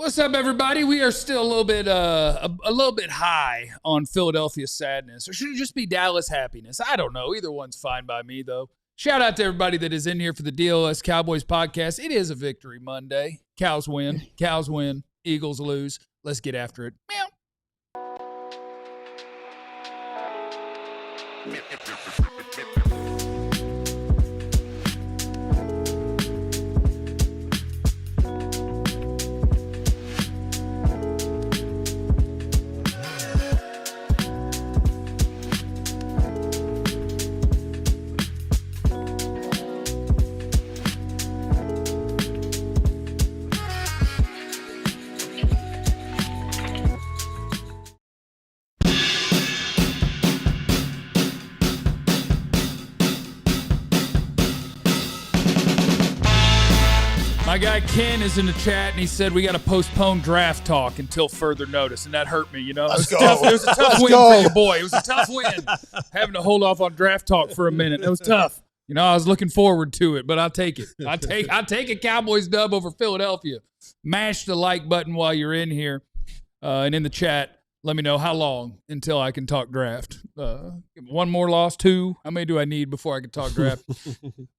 What's up, everybody? We are still a little bit high on Philadelphia sadness, or should it just be Dallas happiness? I don't know. Either one's fine by me, though. Shout out to everybody that is in here for the DLLS Cowboys podcast. It is a victory Monday. Cows win. Cows win. Eagles lose. Let's get after it. Meow. My guy Ken is in the chat, and he said we got to postpone draft talk until further notice, and that hurt me. You know, it was a tough win for your boy. It was a tough win, having to hold off on draft talk for a minute. It was tough. You know, I was looking forward to it, but I'll take it. I take a Cowboys dub over Philadelphia. Mash the like button while you're in here, and in the chat, let me know how long until I can talk draft. One more loss, two. How many do I need before I can talk draft?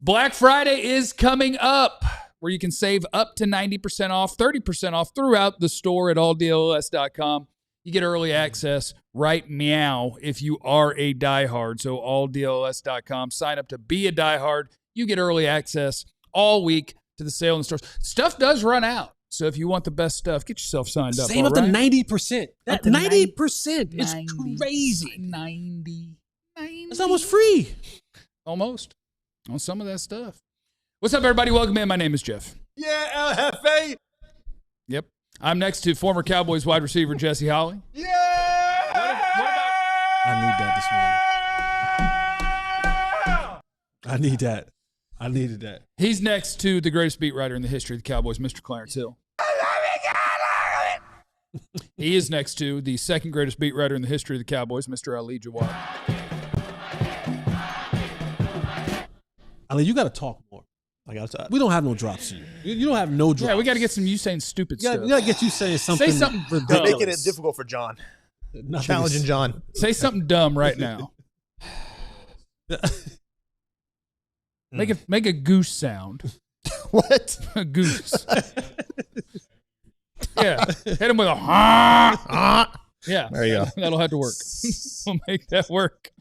Black Friday is coming up, where you can save up to 90% off, 30% off throughout the store at alldlls.com. You get early access right meow if you are a diehard. So alldlls.com. Sign up to be a diehard. You get early access all week to the sale in the stores. Stuff does run out. So if you want the best stuff, get yourself signed up. Save up to 90%. Up to 90% is 90, crazy. 90. It's almost free. Almost. On some of that stuff. What's up, everybody? Welcome in. My name is Jeff. Yeah, LFA. Yep. I'm next to former Cowboys wide receiver Jesse Holley. Yeah. What about? I need that. I needed that. He's next to the greatest beat writer in the history of the Cowboys, Mr. Clarence Hill. He is next to the second greatest beat writer in the history of the Cowboys, Mr. Ali Jawad. Ali, you got to talk more. We don't have no drops here. You don't have no drops. Yeah, we got to get some you saying stupid stuff. We got to get you saying something. Say something ridiculous. Making it difficult for John. Challenging John. Say something dumb right now. Make a goose sound. What? A goose. Yeah. Hit him with a ha. Yeah. There you go. That'll have to work. We'll make that work.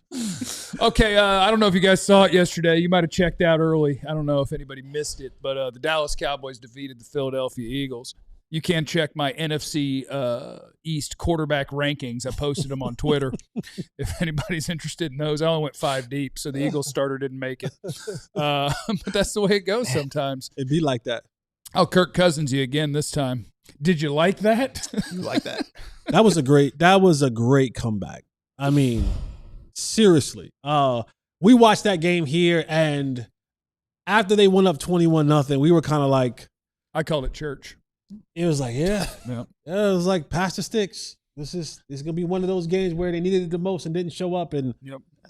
Okay, I don't know if you guys saw it yesterday. You might have checked out early. I don't know if anybody missed it, but the Dallas Cowboys defeated the Philadelphia Eagles. You can check my NFC East quarterback rankings. I posted them on Twitter. If anybody's interested in those, I only went 5 deep, so the Eagles starter didn't make it. But that's the way it goes sometimes. It'd be like that. I'll Kirk Cousins you again this time. Did you like that? You like that? That was a great comeback. I mean, seriously. We watched that game here, and after they went up 21-0, we were kind of like, I called it church. It was like, yeah. Yeah. It was like pass the sticks. This is gonna be one of those games where they needed it the most and didn't show up, and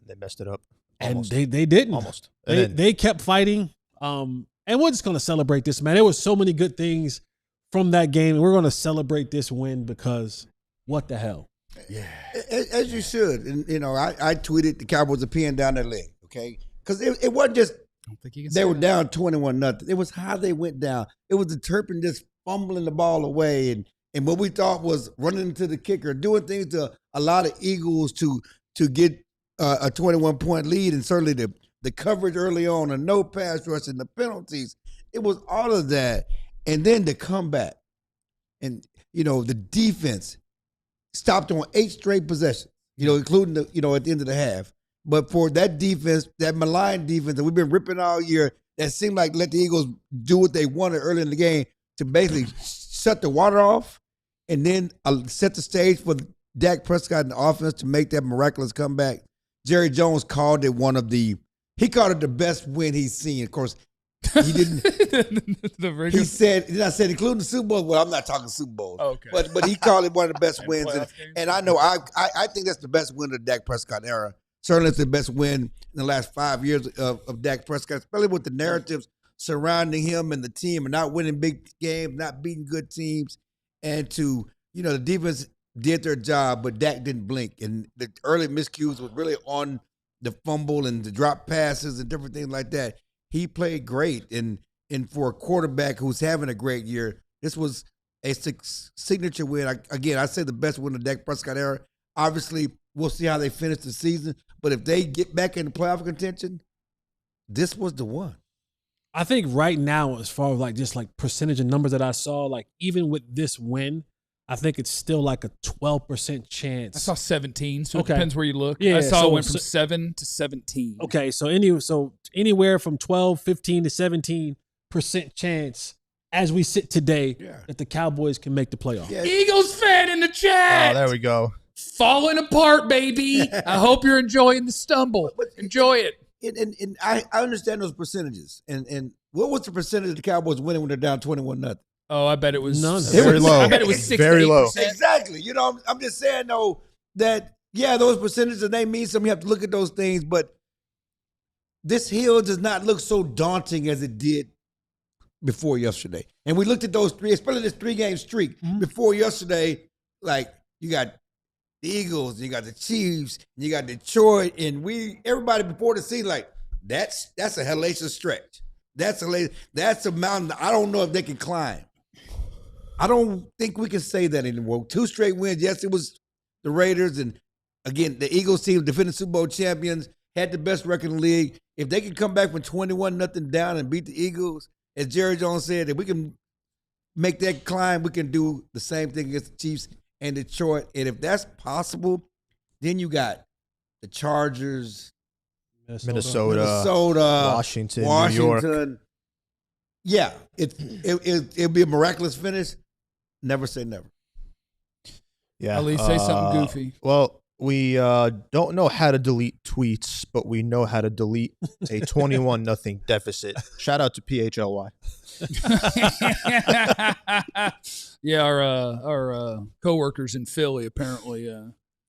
They messed it up. Almost. And they didn't. Almost. They kept fighting. And we're just gonna celebrate this, man. There was so many good things from that game, and we're gonna celebrate this win because what the hell? Yeah. As you should. And, you know, I tweeted the Cowboys are peeing down their leg, okay? Because it wasn't just they were down 21-0. It was how they went down. It was the Turpin just fumbling the ball away and what we thought was running into the kicker, doing things to allow the Eagles to get a 21-point lead, and certainly the coverage early on, and no pass rush and the penalties. It was all of that. And then the comeback. And, you know, the defense stopped on 8 straight possessions, you know, including at the end of the half. But for that defense, that malign defense that we've been ripping all year, that seemed like let the Eagles do what they wanted early in the game to basically shut the water off and then set the stage for Dak Prescott and the offense to make that miraculous comeback. Jerry Jones called it he called it the best win he's seen. Of course, he didn't. He said, including the Super Bowl. Well, I'm not talking Super Bowl. Okay. But he called it one of the best wins. And I know I think that's the best win of the Dak Prescott era. Certainly it's the best win in the last 5 years of Dak Prescott, especially with the narratives surrounding him and the team and not winning big games, not beating good teams. and to, the defense did their job, but Dak didn't blink. And the early miscues was really on the fumble and the drop passes and different things like that. He played great. And for a quarterback who's having a great year, this was a signature win. I say the best win of the Dak Prescott era. Obviously, we'll see how they finish the season. But if they get back in the playoff contention, this was the one. I think right now, as far as just percentage of numbers that I saw, even with this win, I think it's still like a 12% chance. I saw 17, so it depends where you look. Yeah, I saw it went from 7 to 17. Okay, so anywhere from 12, 15 to 17% chance as we sit today that the Cowboys can make the playoff. Yeah. Eagles fan in the chat. Oh, there we go. Falling apart, baby. I hope you're enjoying the stumble. Enjoy it. And I understand those percentages. And what was the percentage of the Cowboys winning when they're down 21-0? Oh, I bet it was none. Very low. I bet it was 6 Very low. Exactly. I'm just saying, though, that, those percentages, they mean something. You have to look at those things. But this hill does not look so daunting as it did before yesterday. And we looked at those three, especially this 3-game streak. Before yesterday, you got the Eagles, you got the Chiefs, you got Detroit, and everybody before the season, that's a hellacious stretch. That's a mountain I don't know if they can climb. I don't think we can say that anymore. 2 straight wins. Yes, it was the Raiders, and again, the Eagles team, defending Super Bowl champions, had the best record in the league. If they can come back from 21-0 down and beat the Eagles, as Jerry Jones said, if we can make that climb, we can do the same thing against the Chiefs and Detroit. And if that's possible, then you got the Chargers, Minnesota, Washington, New York. Yeah, it'll be a miraculous finish. Never say never. Yeah, At least say something goofy. Well, we don't know how to delete tweets, but we know how to delete a 21-0 deficit. Shout out to PHLY. Yeah, our coworkers in Philly apparently.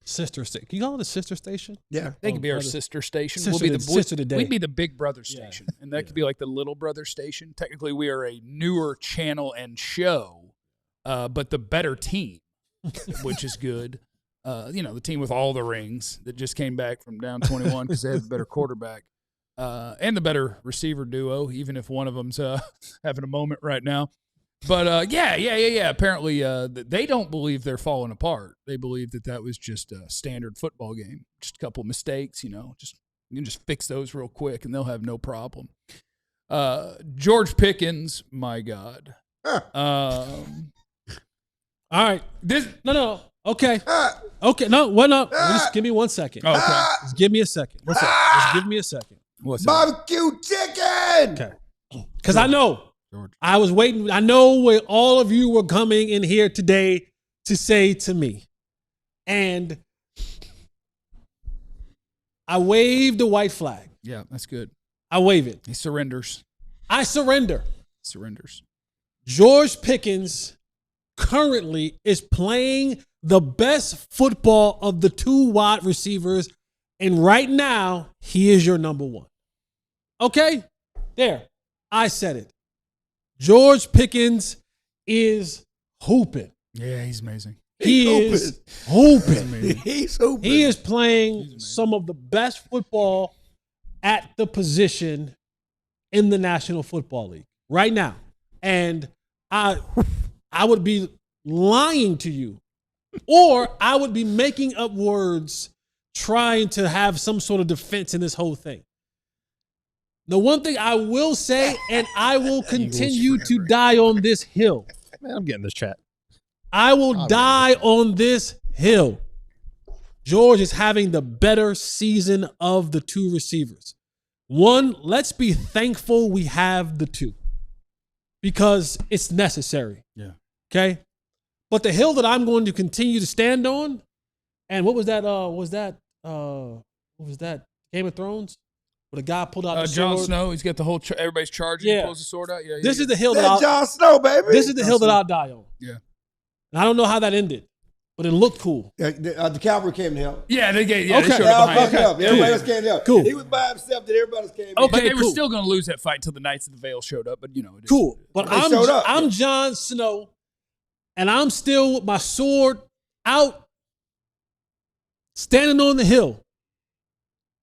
Sister station. Can you call it a sister station? Yeah. They could be our sister station. Sister today. We'd be the big brother station. And that could be like the little brother station. Technically, we are a newer channel and show, but the better team, which is good. The team with all the rings that just came back from down 21 because they had the better quarterback and the better receiver duo, even if one of them's having a moment right now. But, yeah. Apparently, they don't believe they're falling apart. They believe that was just a standard football game. Just a couple of mistakes, you can just fix those real quick, and they'll have no problem. George Pickens, my God. All right. No. Okay. Okay. No, what up? Just give me 1 second. Oh, okay. Just give me a second. What's up? Just give me a second. What's barbecue chicken? Okay. Because I know. I was waiting. I know where all of you were coming in here today to say to me. And I waved the white flag. Yeah, that's good. I wave it. He surrenders. I surrender. Surrenders. George Pickens currently is playing the best football of the 2 wide receivers. And right now, he is your number 1. Okay? There. I said it. George Pickens is hooping. Yeah, he's amazing. He is hooping. He's hooping. He is playing some of the best football at the position in the National Football League right now. And I would be lying to you, or I would be making up words trying to have some sort of defense in this whole thing. The one thing I will say, and I will continue to die on this hill. Man, I'm getting this chat. I will die on this hill. George is having the better season of the 2 receivers. One, let's be thankful we have the 2 because it's necessary. Yeah. Okay. But the hill that I'm going to continue to stand on, and what was that? What was that? Game of Thrones? Where the guy pulled out the Jon sword. Snow, he's got the whole everybody's charging. Yeah. He pulls the sword out. Yeah. This is the hill that That's Jon Snow, baby. This is the hill that I'll die on. Yeah. And I don't know how that ended, but it looked cool. The cavalry came to help. Yeah, they Okay. showed They all up come behind him. help. Everybody else came to help. Cool. He was by himself. That everybody else came. Okay. But they were cool. still going to lose that fight until the Knights of the Vale showed up. But it is. Cool. But They showed up. I'm Jon Snow. And I'm still with my sword out, standing on the hill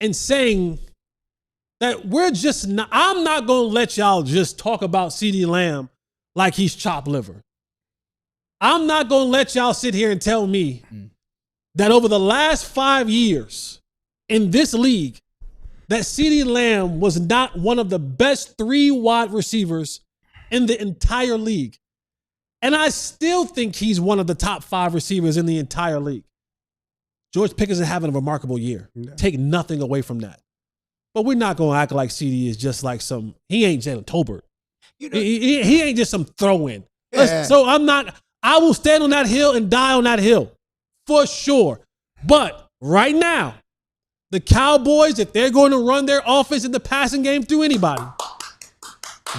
and saying that I'm not going to let y'all just talk about CeeDee Lamb like he's chopped liver. I'm not going to let y'all sit here and tell me that over the last 5 years in this league, that CeeDee Lamb was not one of the best 3 wide receivers in the entire league. And I still think he's one of the top 5 receivers in the entire league. George Pickens is having a remarkable year. Yeah. Take nothing away from that. But we're not going to act like CeeDee is just like he ain't Jalen Tolbert. He ain't just some throw-in. Yeah. So I will stand on that hill and die on that hill for sure. But right now, the Cowboys, if they're going to run their offense in the passing game through anybody,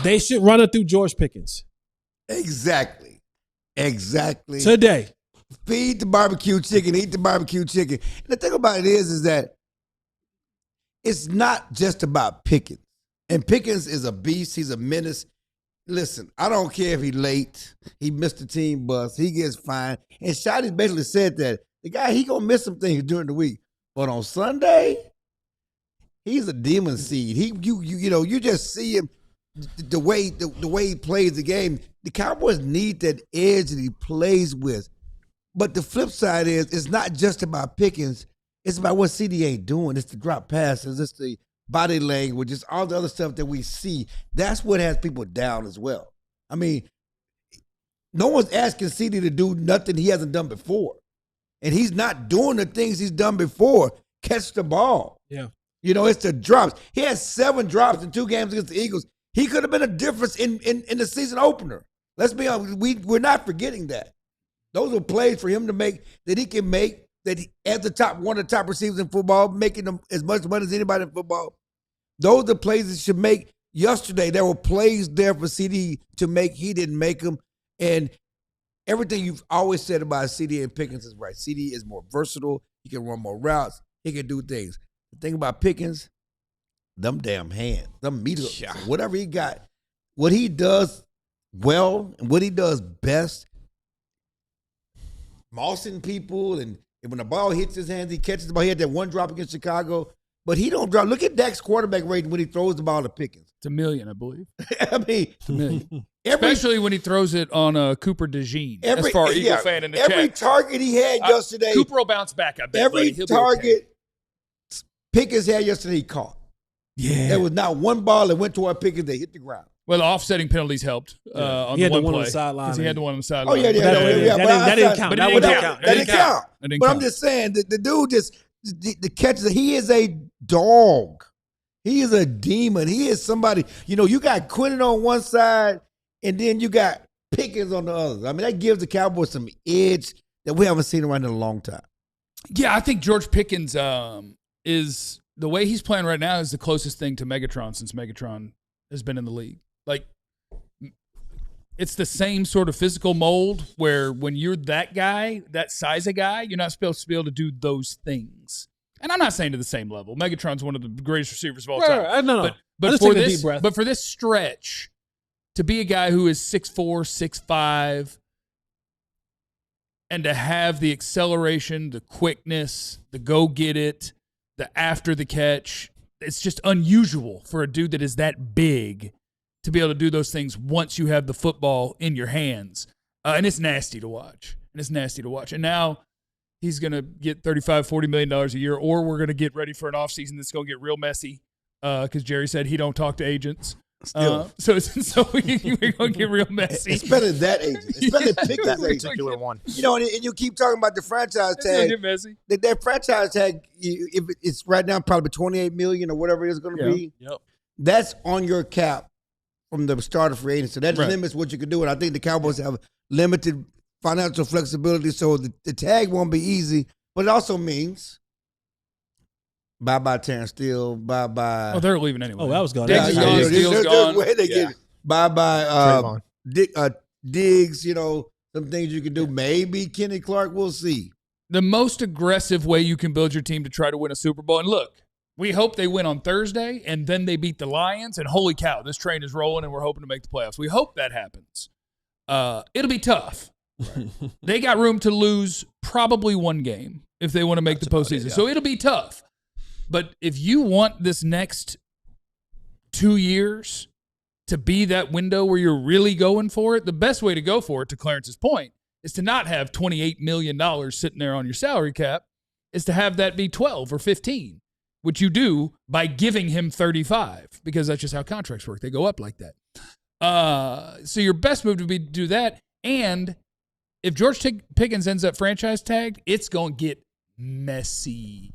they should run it through George Pickens. Exactly. Today. Feed the barbecue chicken, eat the barbecue chicken. And the thing about it is that it's not just about Pickens. And Pickens is a beast. He's a menace. Listen, I don't care if he's late. He missed the team bus. He gets fined. And Shotty basically said that the guy, he going to miss some things during the week. But on Sunday, he's a demon seed. You just see him, the way he plays the game. The Cowboys need that edge that he plays with. But the flip side is, it's not just about Pickens. It's about what CeeDee ain't doing. It's the drop passes. It's the body language. It's all the other stuff that we see. That's what has people down as well. I mean, no one's asking CeeDee to do nothing he hasn't done before. And he's not doing the things he's done before. Catch the ball. Yeah. It's the drops. He had 7 drops in 2 games against the Eagles. He could have been a difference in the season opener. Let's be honest. We're not forgetting that. Those are plays for him to make that he can make, that he, as one of the top receivers in football, making them as much money as anybody in football. Those are plays that he should make. Yesterday, there were plays there for CeeDee to make. He didn't make them. And everything you've always said about CeeDee and Pickens is right. CeeDee is more versatile. He can run more routes. He can do things. The thing about Pickens, them damn hands, them meter-ups, whatever he got, what he does well and what he does best, mossing people, and when the ball hits his hands, he catches the ball. He had that one drop against Chicago, but he don't drop. Look at Dak's quarterback rating when he throws the ball to Pickens. It's 1 million, I believe. I mean, it's 1 million. Especially when he throws it on Cooper DeJean. As far as Eagle fan in the chat. Every target he had yesterday. Cooper will bounce back, I bet. Every target Pickens had yesterday, he caught. Yeah. There was not one ball that went toward Pickens that hit the ground. Well, the offsetting penalties helped on the one one play. on the sideline. Because he had the one on the sideline. Oh, yeah. That didn't count. That didn't count. But I'm just saying, the dude the catches, he is a dog. He is a demon. He is somebody, you got Quinnen on one side, and then you got Pickens on the other. I mean, that gives the Cowboys some edge that we haven't seen around in a long time. Yeah, I think George Pickens is, the way he's playing right now is the closest thing to Megatron since Megatron has been in the league. Like, it's the same sort of physical mold where when you're that guy, that size of guy, you're not supposed to be able to do those things. And I'm not saying to the same level. Megatron's one of the greatest receivers of all time. Right. No. But for this stretch, to be a guy who is 6'4", 6'5", and to have the acceleration, the quickness, the go get it, the after the catch, it's just unusual for a dude that is that big to be able to do those things once you have the football in your hands. And it's nasty to watch. And now he's going to get $35, $40 million a year, or we're going to get ready for an offseason that's going to get real messy because Jerry said he don't talk to agents. So we're going to get real messy. It's better than that agent. It's better than pick that particular one. And you keep talking about the franchise tag. Get messy. That franchise tag, if it's right now probably $28 million or whatever it is going to be. Yep. That's on your cap from the start of free agency. So that limits what you can do. And I think the Cowboys have limited financial flexibility, so the tag won't be easy. But it also means bye-bye Terrence Steele, bye-bye. Oh, they're leaving anyway. Oh, that was gone. Diggs is gone. Steele's gone. They get bye-bye Diggs, some things you can do. Maybe Kenny Clark, we'll see. The most aggressive way you can build your team to try to win a Super Bowl. And look, we hope they win on Thursday, and then they beat the Lions, and holy cow, this train is rolling, and we're hoping to make the playoffs. We hope that happens. It'll be tough. They got room to lose probably one game if they want to make the postseason. So it'll be tough. But if you want this next 2 years to be that window where you're really going for it, the best way to go for it, to Clarence's point, is to not have $28 million sitting there on your salary cap, is to have that be 12 or 15, which you do by giving him 35, because that's just how contracts work. They go up like that. So your best move would be to do that. And if George Pickens ends up franchise tagged, it's going to get messy.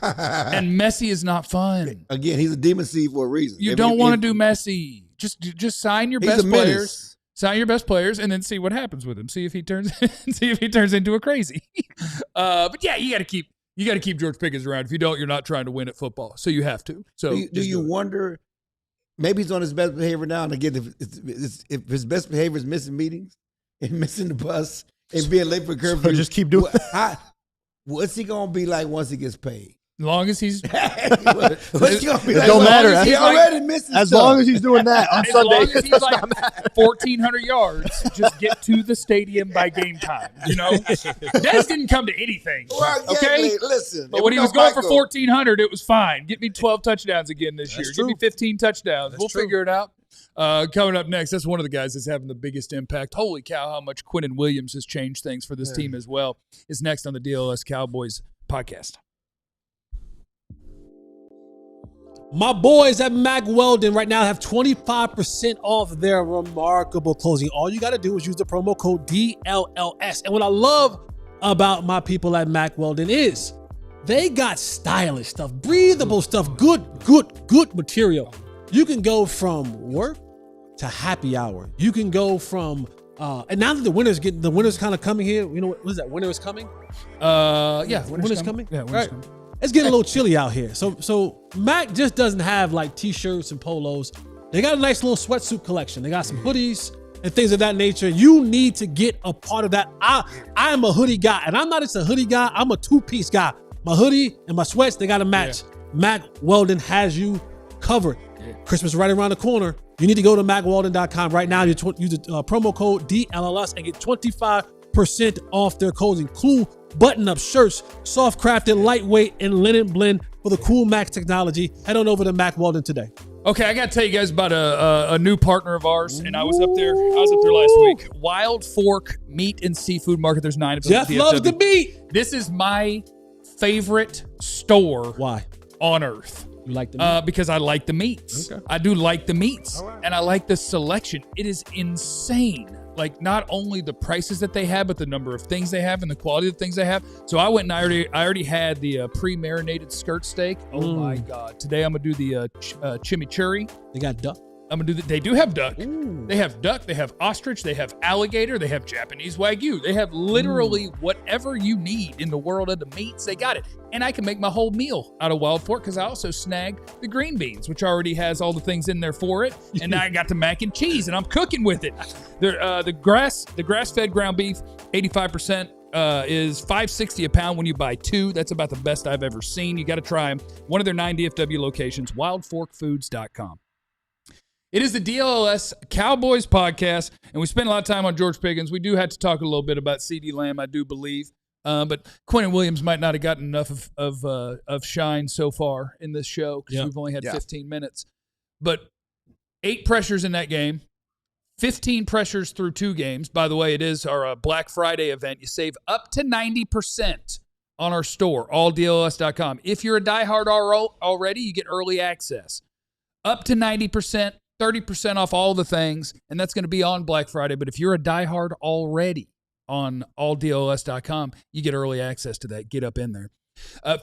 And messy is not fun. Again, he's a demon seed for a reason. You don't want to do messy. Just sign your best players. Sign your best players and then see what happens with him. See if he turns into a crazy. But yeah, you got to keep George Pickens around. If you don't, you're not trying to win at football. So you have to. So do you wonder? Maybe he's on his best behavior now. And again, if his best behavior is missing meetings and missing the bus and being late for curfew, just keep doing. What's he gonna be like once he gets paid? As long as he's, what's he gonna be it like? don't matter. He already missing as stuff. long as he's doing that on Sunday. As long as he's like 1,400 yards, just get to the stadium by game time. You know, Dez didn't come to anything. Well, okay, listen. But when he was going for 1,400, it was fine. Get me 12 touchdowns again this year. True. Give me 15 touchdowns. We'll figure it out. Coming up next, that's one of the guys that's having the biggest impact. Holy cow, how much Quinnen Williams has changed things for this team as well. Is next on the DLLS Cowboys podcast. My boys at Mack Weldon right now have 25% off their remarkable clothing. All you got to do is use the promo code DLLS. And what I love about my people at Mack Weldon is they got stylish stuff, breathable stuff, good material. You can go from work to happy hour. You can go from and now that the winter's kind of coming here. You know what is that? Winter is coming. Yeah, winter's coming. Yeah, winter's coming. It's getting a little chilly out here. So Mac just doesn't have like t-shirts and polos. They got a nice little sweatsuit collection. They got some hoodies and things of that nature. You need to get a part of that. I am a hoodie guy, and I'm not just a hoodie guy. I'm a two-piece guy. My hoodie and my sweats, they got to match. Yeah. Mack Weldon has you covered. Yeah. Christmas right around the corner. You need to go to MackWeldon.com right now. Use the promo code DLLS and get 25% off their clothing. Cool button-up shirts, soft crafted, lightweight, and linen blend for the cool Mac technology. Head on over to Mack Weldon today. Okay, I got to tell you guys about a new partner of ours, and I was up there last week. Wild Fork Meat and Seafood Market. There's 9 of them. Jeff loves the meat. This is my favorite store. Why? On earth. You like the meat? Because I like the meats. Okay. I do like the meats, and I like the selection. It is insane. Like, not only the prices that they have, but the number of things they have and the quality of the things they have. So I went and I already had the pre-marinated skirt steak. Oh my God. Today I'm going to do the chimichurri. They got duck. They do have duck. Ooh. They have duck. They have ostrich. They have alligator. They have Japanese Wagyu. They have literally whatever you need in the world of the meats. They got it. And I can make my whole meal out of Wild Fork because I also snagged the green beans, which already has all the things in there for it. And now I got the mac and cheese, and I'm cooking with it. The grass-fed ground beef, 85%. Is $5.60 a pound when you buy 2. That's about the best I've ever seen. You got to try them. One of their 9 DFW locations, wildforkfoods.com. It is the DLLS Cowboys podcast, and we spent a lot of time on George Pickens. We do have to talk a little bit about CeeDee Lamb, I do believe. But Quinnen Williams might not have gotten enough of shine so far in this show because we've only had 15 minutes. But 8 pressures in that game, 15 pressures through 2 games. By the way, it is our Black Friday event. You save up to 90% on our store, alldlls.com. If you're a diehard already, you get early access. Up to 90%, 30% off all the things, and that's going to be on Black Friday. But if you're a diehard already on alldlls.com, you get early access to that. Get up in there.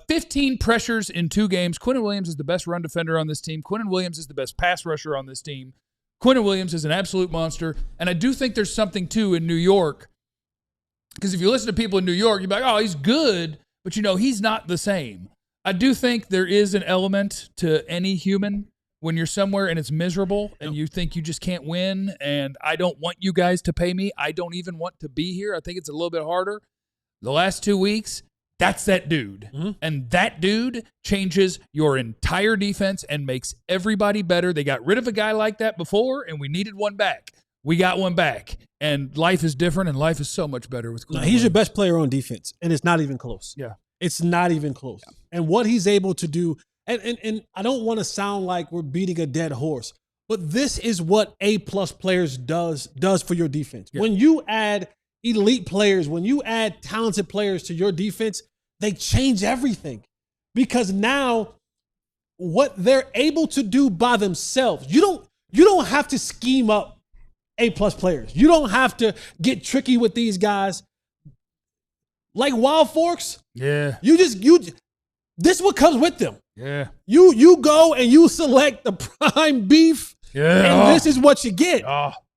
15 pressures in 2 games. Quinnen Williams is the best run defender on this team. Quinnen Williams is the best pass rusher on this team. Quinnen Williams is an absolute monster. And I do think there's something, too, in New York. Because if you listen to people in New York, you're like, oh, he's good, but, he's not the same. I do think there is an element to any human when you're somewhere and it's miserable and you think you just can't win and I don't want you guys to pay me. I don't even want to be here. I think it's a little bit harder. The last 2 weeks, that's that dude. Mm-hmm. And that dude changes your entire defense and makes everybody better. They got rid of a guy like that before, and we needed one back. we got one back. And life is different, and life is so much better with Quinnen. He's your best player on defense, and it's not even close. Yeah. It's not even close. Yeah. And what he's able to do, and I don't want to sound like we're beating a dead horse, but this is what A-plus players does for your defense. Yeah. When you add elite players, when you add talented players to your defense, they change everything. Because now what they're able to do by themselves, you don't have to scheme up A-plus players. You don't have to get tricky with these guys. Like Wild Forks, yeah. This is what comes with them. Yeah. You go and you select the prime beef, yeah. And this is what you get.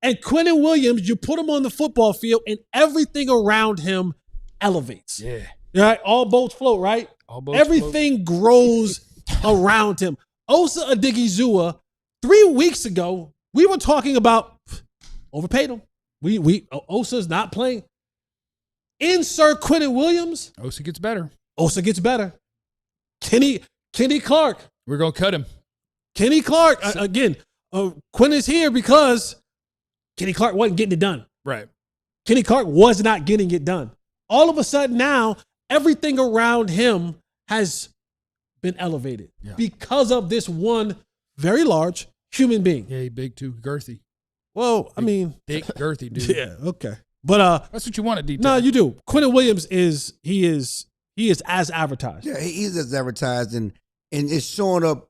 And Quinnen Williams, you put him on the football field, and everything around him elevates. Yeah. Right? All boats float, right? All boats Everything grows around him. Osa Odigizua, 3 weeks ago, we were talking about overpaid him. Osa's not playing. Insert Quinnen Williams. Osa gets better. Kenny Clark. We're going to cut him. Kenny Clark. Again, Quinn is here because Kenny Clark wasn't getting it done. Right. Kenny Clark was not getting it done. All of a sudden now, everything around him has been elevated because of this one very large human being. Yeah, he's big too, girthy. Well, big girthy dude. Yeah, okay. But that's what you want to detail. No, you do. Quinnen Williams is as advertised. Yeah, he's as advertised, and it's showing up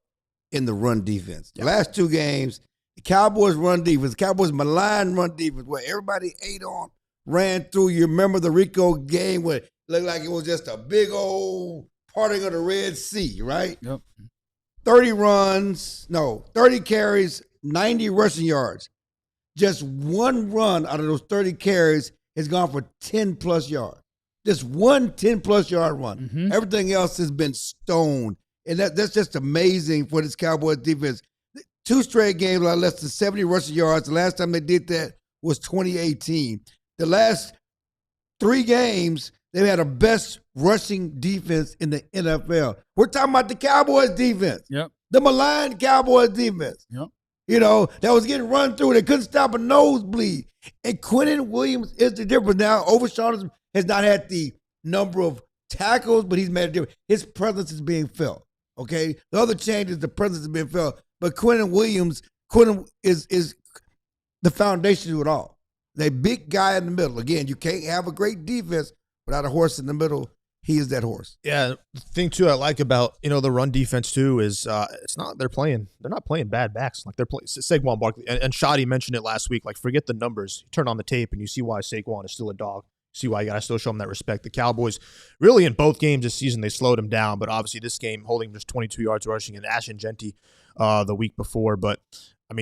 in the run defense. The last 2 games, the Cowboys run defense, the Cowboys malign run defense, where everybody ate on, ran through. You remember the Rico game where it looked like it was just a big old parting of the Red Sea, right? Yep. 30 carries, 90 rushing yards. Just one run out of those 30 carries has gone for 10-plus yards. Just one 10-plus yard run. Mm-hmm. Everything else has been stoned. And that's just amazing for this Cowboys defense. 2 straight games with less than 70 rushing yards. The last time they did that was 2018. The last 3 games, they had a best rushing defense in the NFL. We're talking about the Cowboys defense. Yep. The maligned Cowboys defense. Yep. That was getting run through. They couldn't stop a nosebleed. And Quinnen Williams is the difference. Now, Overshawn has not had the number of tackles, but he's made a difference. His presence is being felt, okay? The other change is the presence is being felt. But Quinnen Williams, is the foundation to it all. The big guy in the middle. Again, you can't have a great defense without a horse in the middle. He is that horse. Yeah, the thing too I like about the run defense too is it's not they're not playing bad backs, like they're playing Saquon Barkley and Shadi mentioned it last week. Like, forget the numbers, you turn on the tape and you see why Saquon is still a dog. See why you gotta still show him that respect. The Cowboys really in both games this season they slowed him down, but obviously this game holding just 22 yards rushing and Ashton Genty the week before. But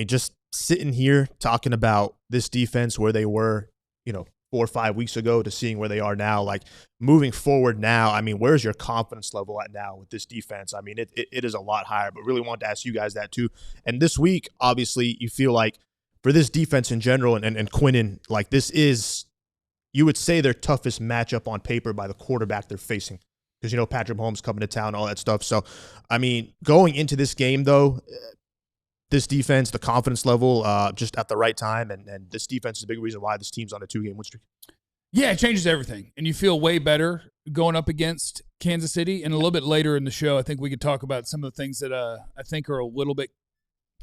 just sitting here talking about this defense where they were 4 or 5 weeks ago to seeing where they are now, like moving forward now, where's your confidence level at now with this defense? It is a lot higher, but really wanted to ask you guys that too. And this week, obviously, you feel like for this defense in general and Quinnen, like this is, you would say, their toughest matchup on paper by the quarterback they're facing. Because, Patrick Mahomes coming to town, all that stuff. So, going into this game, though, this defense, the confidence level, just at the right time, and this defense is a big reason why this team's on a 2-game win streak. Yeah, it changes everything, and you feel way better going up against Kansas City. And a little bit later in the show, I think we could talk about some of the things that I think are a little bit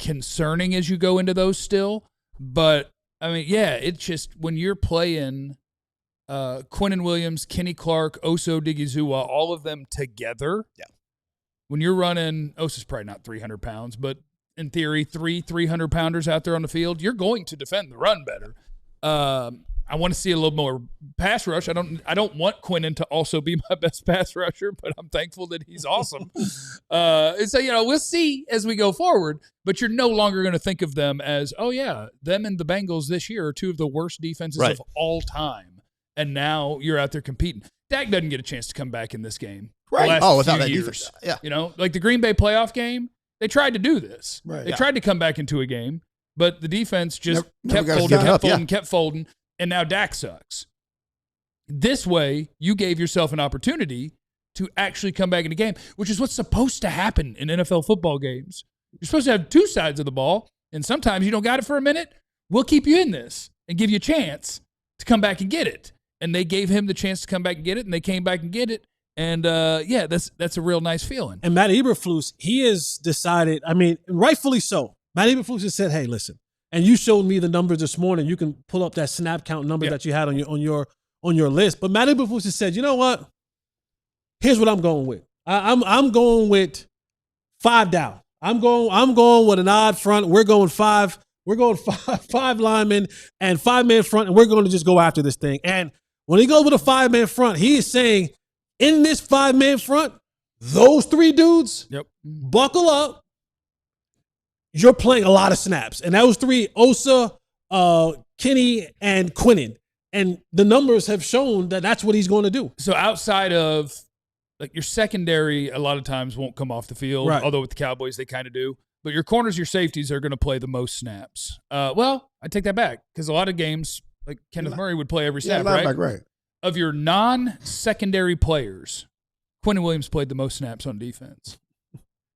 concerning as you go into those still. But, it's just when you're playing Quinnen Williams, Kenny Clark, Osa Odigizua, all of them together. Yeah. When you're running, Osa's probably not 300 pounds, but in theory, 300-pounders out there on the field, you're going to defend the run better. I want to see a little more pass rush. I don't want Quinnen to also be my best pass rusher, but I'm thankful that he's awesome. And so, we'll see as we go forward, but you're no longer going to think of them as, them and the Bengals this year are 2 of the worst defenses of all time. And now you're out there competing. Dak doesn't get a chance to come back in this game. Right. Without that years. Defense. Yeah. Like the Green Bay playoff game, they tried to do this. Right. They tried to come back into a game, but the defense just kept folding, and now Dak sucks. This way, you gave yourself an opportunity to actually come back in a game, which is what's supposed to happen in NFL football games. You're supposed to have 2 sides of the ball, and sometimes you don't got it for a minute. we'll keep you in this and give you a chance to come back and get it. And they gave him the chance to come back and get it, and they came back and get it. And, that's a real nice feeling. And Matt Eberflus, he has decided, I mean, rightfully so. Matt Eberflus has said, hey, listen, and you showed me the numbers this morning. You can pull up that snap count number that you had on your list. But Matt Eberflus has said, you know what? Here's what I'm going with. I'm going with 5 down. I'm going with an odd front. We're going five linemen and 5-man front, and we're going to just go after this thing. And when he goes with a 5-man front, he is saying, in this 5-man front, those 3 dudes, buckle up. You're playing a lot of snaps. And that was 3, Osa, Kenny, and Quinnen. And the numbers have shown that that's what he's going to do. So outside of, like, your secondary a lot of times won't come off the field, although with the Cowboys they kind of do. But your corners, your safeties are going to play the most snaps. Well, I take that back because a lot of games, like Kenneth Murray would play every snap, right? Of your non-secondary players, Quinnen Williams played the most snaps on defense.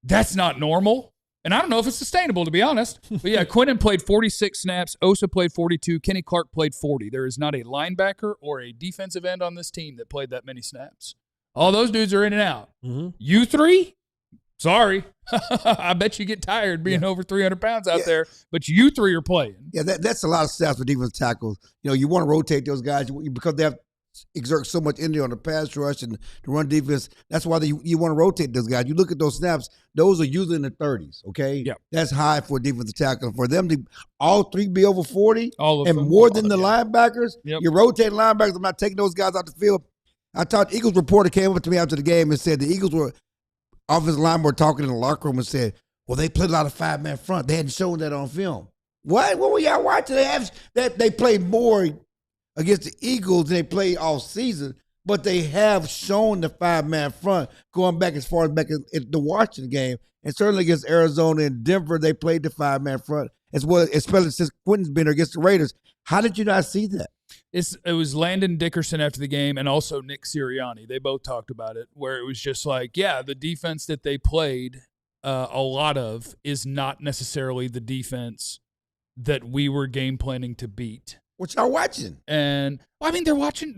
That's not normal. And I don't know if it's sustainable, to be honest. But, yeah, Quinnen played 46 snaps. Osa played 42. Kenny Clark played 40. There is not a linebacker or a defensive end on this team that played that many snaps. All those dudes are in and out. Mm-hmm. You 3? Sorry. I bet you get tired being over 300 pounds out there, but you 3 are playing. Yeah, that's a lot of snaps for defensive tackles. You know, you want to rotate those guys because they have exert so much energy on the pass rush and the run defense. That's why you want to rotate those guys. You look at those snaps; those are usually in the 30s. Okay, that's high for a defensive tackle. For them to all 3 be over 40, and more than the linebackers, you're rotating linebackers. I'm not taking those guys out the field. I thought Eagles reporter came up to me after the game and said the Eagles offensive line were talking in the locker room and said, "Well, they played a lot of 5-man front. They hadn't shown that on film." What were y'all watching? They played more against the Eagles than they played all season, but they have shown the 5-man front going back as far as back as the Washington game, and certainly against Arizona and Denver, they played the 5-man front as well, especially since Quinton's been there against the Raiders. How did you not see that? It was Landon Dickerson after the game and also Nick Sirianni. They both talked about it, where it was just like, the defense that they played a lot of is not necessarily the defense that we were game planning to beat. What y'all watching? And I mean, they're watching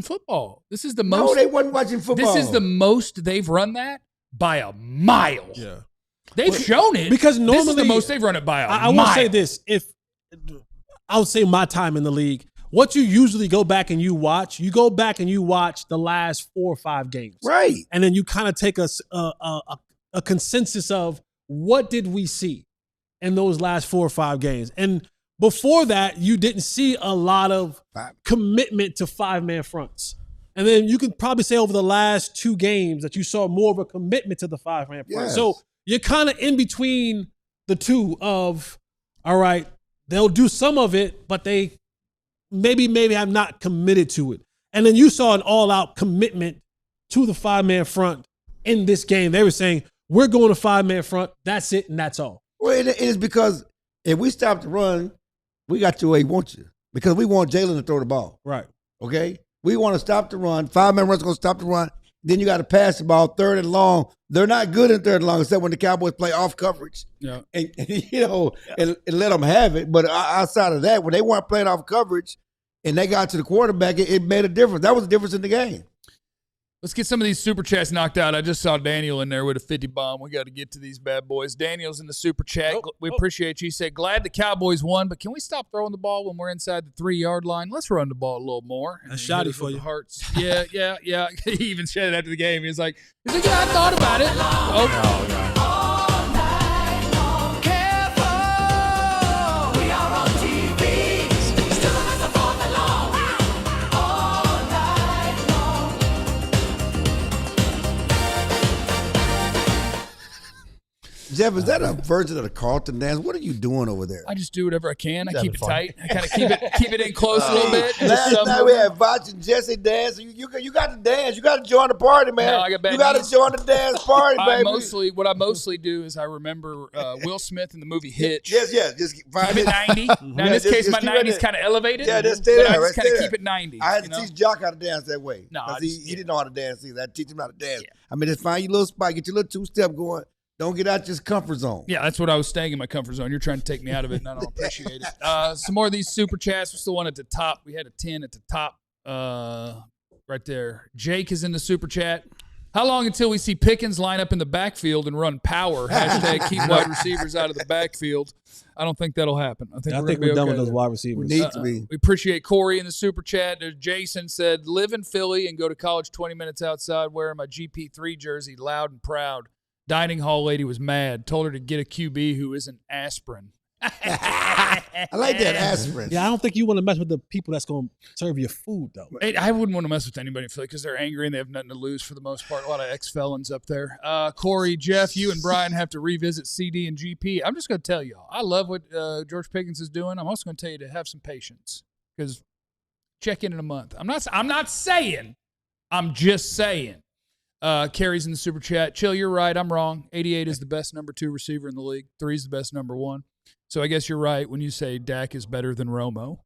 football. This is the most. No, they wasn't watching football. This is the most they've run that by a mile. Yeah, they've shown it because normally this is the most they've run it by a mile. I will say this: I would say my time in the league, what you usually go back and you watch the last 4 or 5 games, right? And then you kind of take a consensus of what did we see in those last 4 or 5 games, and before that, you didn't see a lot of commitment to 5-man fronts. And then you could probably say over the last 2 games that you saw more of a commitment to the 5-man front. Yes. So you're kind of in between the two of, all right, they'll do some of it, but they maybe have not committed to it. And then you saw an all-out commitment to the 5-man front in this game. They were saying, we're going to 5-man front. That's it, and that's all. Well, it is because if we stop the run, we got you where we want you because we want Jalen to throw the ball. Right. Okay? We want to stop the run. 5-man run's going to stop the run. Then you got to pass the ball 3rd and long. They're not good in 3rd and long except when the Cowboys play off coverage. Yeah. And let them have it. But outside of that, when they weren't playing off coverage and they got to the quarterback, it made a difference. That was the difference in the game. Let's get some of these super chats knocked out. I just saw Daniel in there with a 50 bomb. We got to get to these bad boys. Daniel's in the super chat. We appreciate you. He said, glad the Cowboys won, but can we stop throwing the ball when we're inside the 3-yard line? Let's run the ball a little more. That's shoddy for you. Hearts. Yeah. He even said it after the game. He's like, yeah, I thought about it. Oh, God. Jeff, is that a version of the Carlton dance? What are you doing over there? I just do whatever I can. I keep it tight. I kind of keep it in close a little bit. Last night we had Voch and Jesse dance. You got to dance. You got to join the party, man. No, I got you got to join the dance party, baby. What I mostly do is I remember Will Smith in the movie Hitch. Yes. Just keep it 90. Now, in this case, my 90 is kind of elevated. Yeah, just stay there. I just kind of keep it 90. I had to teach Jock how to dance that way. No, he didn't know how to dance either. I had to teach him how to dance. Yeah. I mean, just find your little spot, get your little 2-step going. Don't get out your comfort zone. Yeah, that's what I was staying in my comfort zone. You're trying to take me out of it, and I don't appreciate it. Some more of these super chats. We're still one at the top. We had a 10 at the top right there. Jake is in the super chat. How long until we see Pickens line up in the backfield and run power? Hashtag keep wide receivers out of the backfield. I don't think that'll happen. I think we're done okay with those wide receivers. We need to be. We appreciate Corey in the super chat. Jason said, live in Philly and go to college 20 minutes outside wearing my GP3 jersey, loud and proud. Dining hall lady was mad. Told her to get a QB who isn't aspirin. I like that aspirin. Yeah, I don't think you want to mess with the people that's going to serve your food, though. I wouldn't want to mess with anybody in Philly because they're angry and they have nothing to lose for the most part. A lot of ex-felons up there. Corey, Jeff, you and Brian have to revisit CD and GP. I'm just going to tell y'all, I love what George Pickens is doing. I'm also going to tell you to have some patience because check in a month. I'm not saying. I'm just saying. Carrie's in the super chat. Chill, you're right. I'm wrong. 88 is the best number 2 receiver in the league. 3 is the best number 1. So I guess you're right when you say Dak is better than Romo.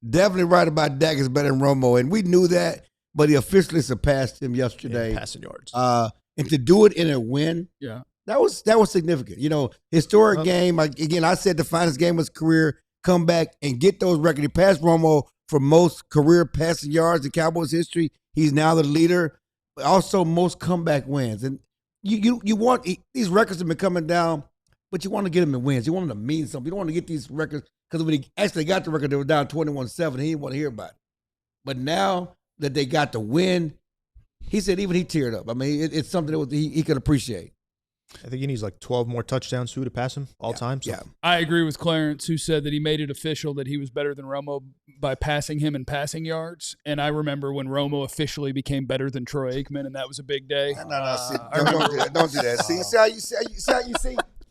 Definitely right about Dak is better than Romo, and we knew that, but he officially surpassed him yesterday. Passing yards. And to do it in a win, that was significant. You know, historic game. Again, I said the finest game of his career. Come back and get those records. He passed Romo for most career passing yards in Cowboys history. He's now the leader. But also most comeback wins. And you want these records have been coming down. But you want to get them in wins. You want them to mean something. You don't want to get these records because when he actually got the record, they were down 21-7. He didn't want to hear about it. But now that they got the win, he said even he teared up. I mean, it's something that he could appreciate. I think he needs like 12 more touchdowns too to pass him all time. So. Yeah. I agree with Clarence, who said that he made it official that he was better than Romo by passing him in passing yards. And I remember when Romo officially became better than Troy Aikman, and that was a big day. Don't do that. See.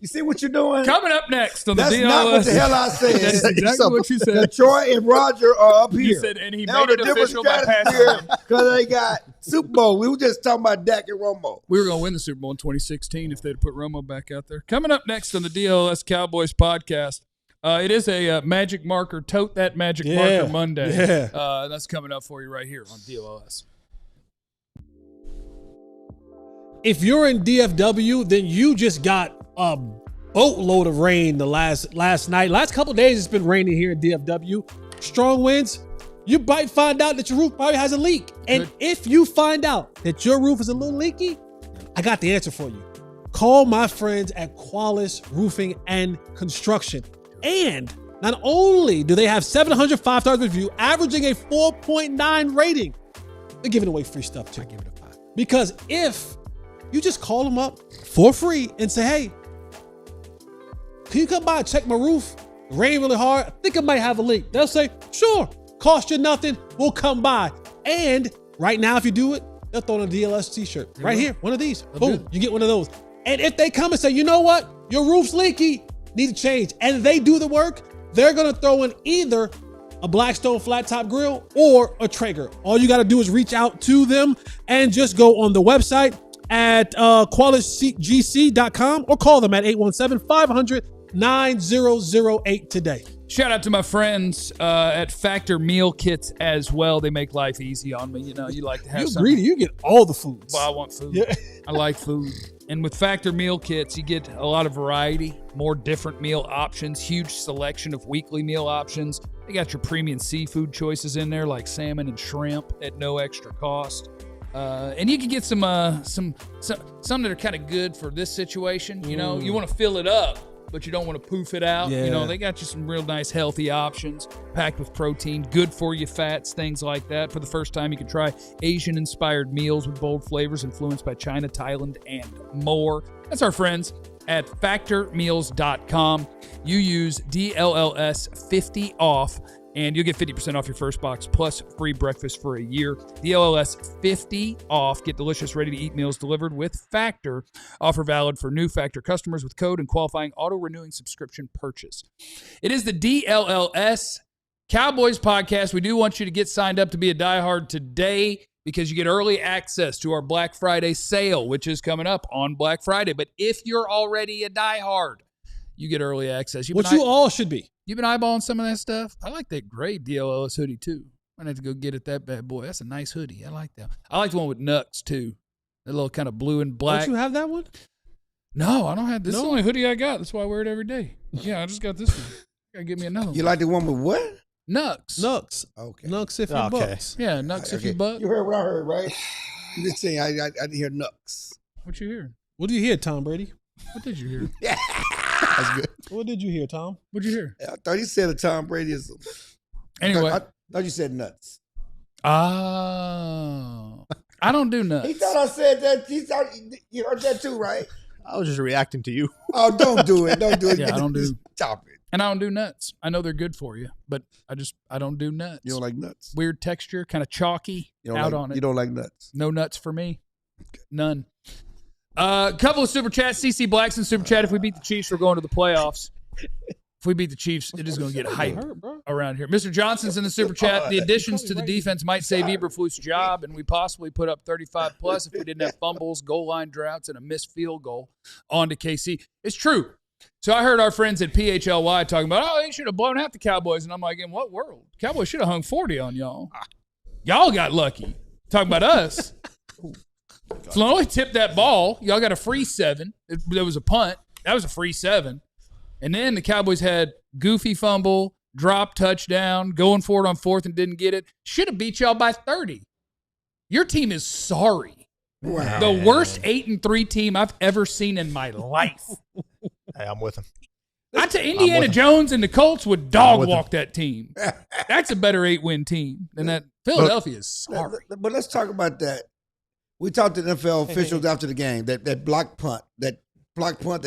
You see what you're doing? Coming up next on the That's DLLS. not what the hell I said. That's exactly what you said. Troy and Roger are up here. You said, and he made it official by passing him. Because they got Super Bowl. We were just talking about Dak and Romo. We were going to win the Super Bowl in 2016 if they'd put Romo back out there. Coming up next on the DLLS Cowboys podcast, it is a magic marker, tote that magic marker Monday. Yeah. That's coming up for you right here on DLLS. If you're in DFW, then you just got a boatload of rain the last night. Last couple of days, it's been raining here in DFW. Strong winds. You might find out that your roof probably has a leak. And if you find out that your roof is a little leaky, I got the answer for you. Call my friends at Qualis Roofing and Construction. And not only do they have 700 5-star review, averaging a 4.9 rating, they're giving away free stuff too. I give it a 5. Because if you just call them up for free and say, hey, can you come by and check my roof? It rained really hard. I think I might have a leak. They'll say, sure, cost you nothing. We'll come by. And right now, if you do it, they'll throw in a DLS t-shirt. Right here, one of these. Boom, you get one of those. And if they come and say, you know what? Your roof's leaky, need to change. And they do the work, they're going to throw in either a Blackstone flat top grill or a Traeger. All you got to do is reach out to them and just go on the website at qualisgc.com or call them at 817-500-9008 today. Shout out to my friends at Factor Meal Kits as well. They make life easy on me. You know, you like to have something. Greedy. You get all the foods. Well, I want food. Yeah. I like food. And with Factor Meal Kits, you get a lot of variety, more different meal options, huge selection of weekly meal options. They got your premium seafood choices in there like salmon and shrimp at no extra cost. And you can get some that are kind of good for this situation. You know, you want to fill it up, but you don't want to poof it out. Yeah. You know, they got you some real nice healthy options packed with protein, good for you fats, things like that. For the first time, you can try Asian-inspired meals with bold flavors influenced by China, Thailand, and more. That's our friends at factormeals.com. You use DLLS 50 off, and you'll get 50% off your first box plus free breakfast for a year. DLLS 50 off. Get delicious, ready-to-eat meals delivered with Factor. Offer valid for new Factor customers with code and qualifying auto-renewing subscription purchase. It is the DLLS Cowboys podcast. We do want you to get signed up to be a diehard today because you get early access to our Black Friday sale, which is coming up on Black Friday. But if you're already a diehard, you get early access. You all should be. You've been eyeballing some of that stuff. I like that gray DLLS hoodie, too. I have to go get it, that bad boy. That's a nice hoodie. I like that. I like the one with Nux, too. That little kind of blue and black. Don't you have that one? No, I don't have this. Is the only hoodie I got. That's why I wear it every day. Yeah, I just got this one. Gotta give me another one. You like the one with what? Nux. Okay. Nux $50. Yeah, Nux $50. You heard what I heard, right? I'm just saying, I didn't hear Nux. What you hear? What did you hear, Tom Brady? What did you hear? That's good. What did you hear, Tom? What'd you hear? I thought you said a Tom Brady is. Anyway. I thought you said nuts. Oh. I don't do nuts. He thought I said that. He thought you heard that too, right? I was just reacting to you. Oh, don't do it. Don't do it. Yeah, I don't do. Stop it. And I don't do nuts. I know they're good for you, but I don't do nuts. You don't like nuts? Weird texture, kind of chalky. On it. You don't like nuts? No nuts for me. Okay. None. Couple of super chats. CC Blackson super chat. If we beat the Chiefs, we're going to the playoffs. If we beat the Chiefs, it is going to get hype around here. Mr. Johnson's in the super chat. The additions to the defense might save Eberflus' job, and we possibly put up 35 plus if we didn't have fumbles, goal line droughts, and a missed field goal onto KC. It's true. So I heard our friends at PHLY talking about, oh, they should have blown out the Cowboys. And I'm like, in what world? Cowboys should have hung 40 on y'all. Y'all got lucky. Talking about us. Floyd tipped that ball. Y'all got a free 7. There was a punt. That was a free 7. And then the Cowboys had goofy fumble, drop touchdown, going for it on 4th and didn't get it. Should have beat y'all by 30. Your team is sorry. Wow. The worst 8-3 team I've ever seen in my life. Hey, I'm with him. I tell Indiana Jones and the Colts would dog walk that team. That's a better 8-win team than that. Philadelphia is sorry. But let's talk about that. We talked to the NFL officials after the game. That block punt that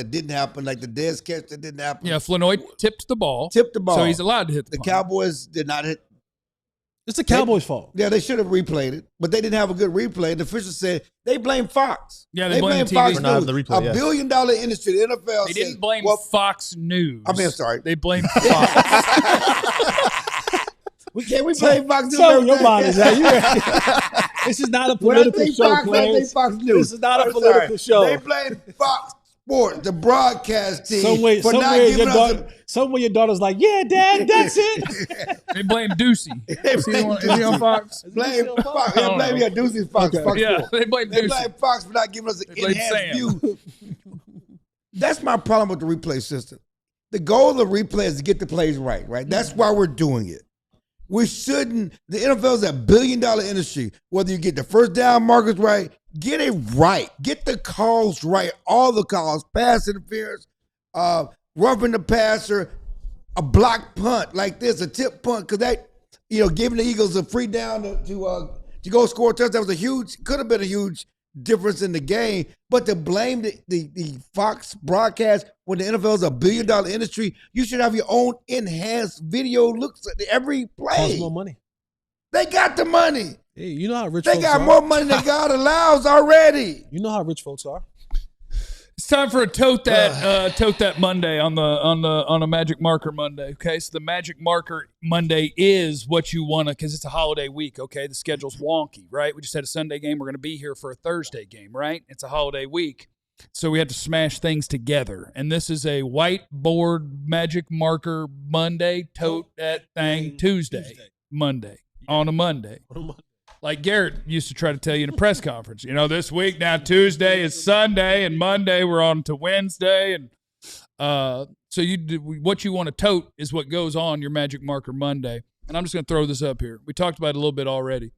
didn't happen, like the Dez catch that didn't happen. Yeah, Floyd tipped the ball. So he's allowed to hit the punt. Cowboys did not hit. It's the Cowboys' fault. Yeah, they should have replayed it, but they didn't have a good replay. The officials said they blame Fox. Yeah, they blame Fox TV. News. The replay, $1 billion industry. The NFL. They didn't blame Fox News. I mean, I'm sorry. They blamed Fox. We blame Fox News. So your mind is that this is not a political show, Clarence. This is not a political show. They blame Fox Sports, the broadcast team, for not giving us somewhere your daughter's like, yeah, Dad, that's it. They blame Ducey. Is he on Fox? Blame Fox. They blame Ducey's Fox. Okay. Yeah, they blame Ducey. They blame Fox for not giving us an enhanced view. That's my problem with the replay system. The goal of the replay is to get the plays right? That's why we're doing it. We shouldn't. The NFL is a $1 billion industry. Whether you get the first down markers right, get it right. Get the calls right. All the calls. Pass interference, roughing the passer, a block punt like this, a tip punt, because that, giving the Eagles a free down to go score a touchdown could have been a huge difference in the game. But to blame the Fox broadcast when the NFL is a $1 billion industry, you should have your own enhanced video looks at every play. Costs more money. They got the money. Hey, you know how rich folks are. They got more money than God allows already. You know how rich folks are. It's time for a tote that Monday on a Magic Marker Monday. Okay, so the Magic Marker Monday is what you want to, because it's a holiday week. Okay, the schedule's wonky, right? We just had a Sunday game. We're going to be here for a Thursday game, right? It's a holiday week, so we have to smash things together. And this is a whiteboard Magic Marker Monday, tote that thing Tuesday. Monday on a Monday. Like Garrett used to try to tell you in a press conference, this week now Tuesday is Sunday and Monday we're on to Wednesday. And so what you want to tote is what goes on your Magic Marker Monday. And I'm just going to throw this up here. We talked about it a little bit already.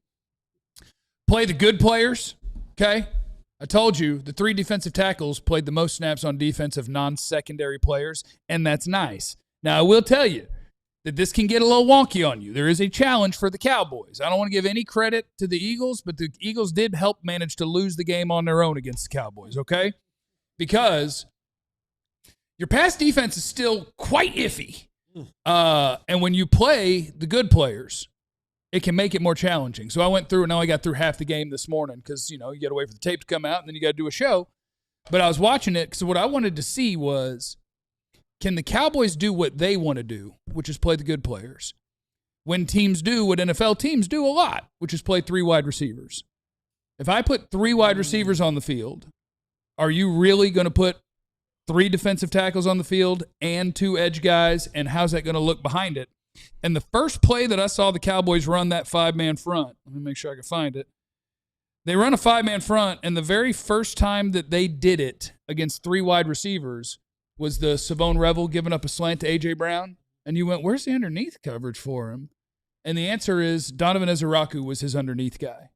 Play the good players, okay? I told you the 3 defensive tackles played the most snaps on defensive non-secondary players, and that's nice. Now, I will tell you that this can get a little wonky on you. There is a challenge for the Cowboys. I don't want to give any credit to the Eagles, but the Eagles did help manage to lose the game on their own against the Cowboys, okay? Because your pass defense is still quite iffy. And when you play the good players, it can make it more challenging. So I went through, and I got through half the game this morning because, you got to wait for the tape to come out, and then you got to do a show. But I was watching it because what I wanted to see was, can the Cowboys do what they want to do, which is play the good players, when teams do what NFL teams do a lot, which is play 3 wide receivers? If I put 3 wide receivers on the field, are you really going to put 3 defensive tackles on the field and 2 edge guys, and how's that going to look behind it? And the first play that I saw the Cowboys run that 5-man front, let me make sure I can find it, They run a 5-man front, and the very first time that they did it against 3 wide receivers was the Savone Revel giving up a slant to A.J. Brown. And you went, where's the underneath coverage for him? And the answer is Donovan Ezeraku was his underneath guy.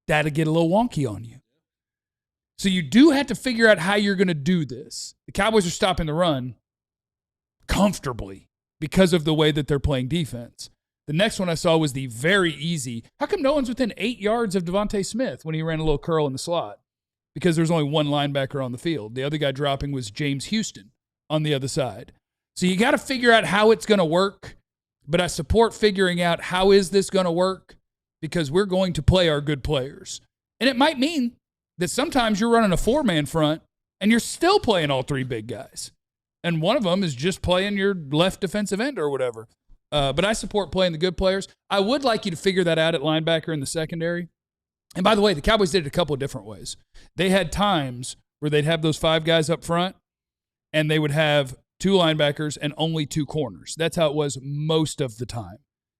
That'll get a little wonky on you. So you do have to figure out how you're going to do this. The Cowboys are stopping the run comfortably because of the way that they're playing defense. The next one I saw was the very easy. How come no one's within 8 yards of Devontae Smith when he ran a little curl in the slot? Because there's only one linebacker on the field. The other guy dropping was James Houston on the other side. So you got to figure out how it's going to work, but I support figuring out how is this going to work because we're going to play our good players. And it might mean that sometimes you're running a 4-man front and you're still playing all 3 big guys. And one of them is just playing your left defensive end or whatever. But I support playing the good players. I would like you to figure that out at linebacker in the secondary. And by the way, the Cowboys did it a couple of different ways. They had times where they'd have those 5 guys up front, and they would have 2 linebackers and only 2 corners. That's how it was most of the time.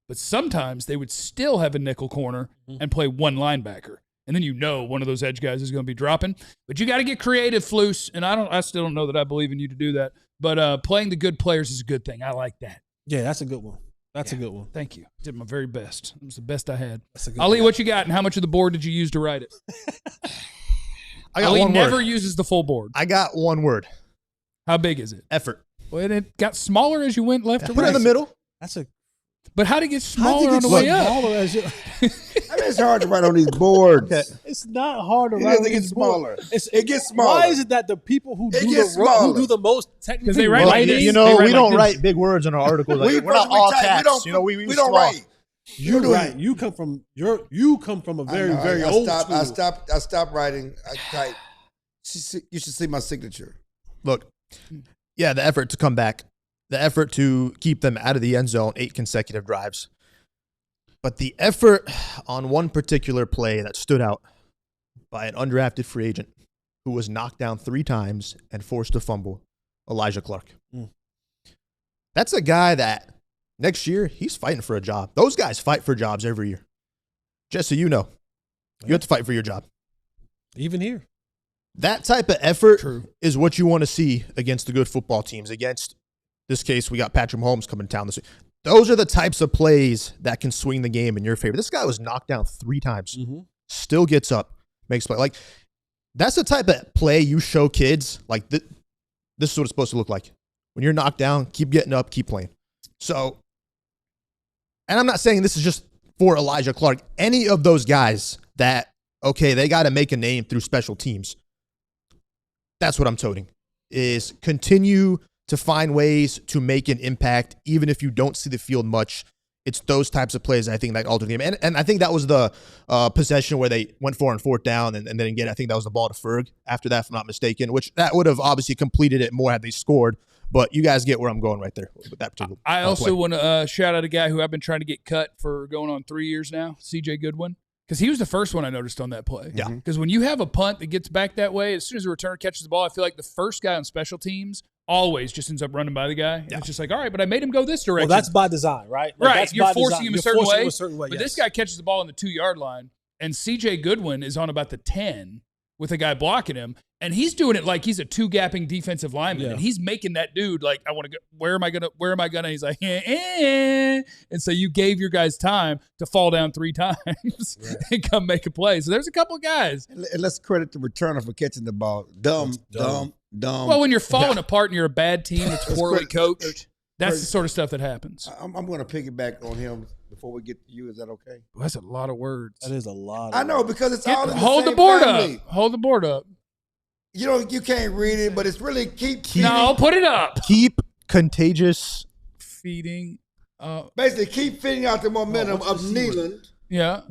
But sometimes they would still have a nickel corner and play 1 linebacker. And then one of those edge guys is going to be dropping. But you got to get creative, Flus. And I still don't know that I believe in you to do that. But playing the good players is a good thing. I like that. Yeah, that's a good one. That's a good one. Thank you. Did my very best. It was the best I had. Good Ali, what you got, and how much of the board did you use to write it? Ali never uses the full board. I got one word. How big is it? Effort. Well, it got smaller as you went left to right. Put it in the middle. But how did it get smaller on the way up? I mean, it's hard to write on these boards. It's not hard to write on these boards. It gets smaller. Why is it that the people who do the most technically writing? We don't write big words in our articles. Like, we're not all caps. We don't write. You're right. You come from a very very old school. I stopped writing. I type. You should see my signature. Look, yeah, the effort to come back, the effort to keep them out of the end zone 8 consecutive drives. But the effort on one particular play that stood out by an undrafted free agent who was knocked down 3 times and forced to fumble, Elijah Clark. That's a guy that next year, he's fighting for a job. Those guys fight for jobs every year. Just so you know, you have to fight for your job. Even here. That type of effort is what you want to see against the good football teams. Against this case, we got Patrick Mahomes coming to town this week. Those are the types of plays that can swing the game in your favor. This guy was knocked down 3 times, still gets up, makes play. Like, that's the type of play you show kids. Like, this is what it's supposed to look like. When you're knocked down, keep getting up, keep playing. So, and I'm not saying this is just for Elijah Clark. Any of those guys that, they got to make a name through special teams. That's what I'm toting, is continue to find ways to make an impact, even if you don't see the field much. It's those types of plays, I think, that alter the game. And I think that was the possession where they went for on 4th down, and then again, I think that was the ball to Ferg after that, if I'm not mistaken, which that would have obviously completed it more had they scored. But you guys get where I'm going right there with that particular I also want to shout out a guy who I've been trying to get cut for going on 3 years now, CJ Goodwin. Because he was the first one I noticed on that play. Yeah. Because when you have a punt that gets back that way, as soon as the returner catches the ball, I feel like the first guy on special teams always just ends up running by the guy. Yeah. It's just like, all right, but I made him go this direction. Well, that's by design, right? Right. You're forcing him a certain way. But this guy catches the ball on the 2-yard line, and CJ Goodwin is on about the 10 with a guy blocking him, and he's doing it like he's a 2-gapping defensive lineman, and he's making that dude like, I want to go, where am I gonna? He's like, and so you gave your guys time to fall down 3 times and come make a play. So there's a couple of guys. And let's credit the returner for catching the ball. Dumb. Well, when you're falling apart and you're a bad team that's poorly coached, that's the sort of stuff that happens. I'm going to piggyback on him before we get to you. Is that okay? Well, that's a lot of words. That is a lot. I know, because it's all in the hold same the board family. up. Hold the board up. You can't read it, but it's really keep no, put it up. Keep contagious feeding. Basically, keep feeding out the momentum of Nealand,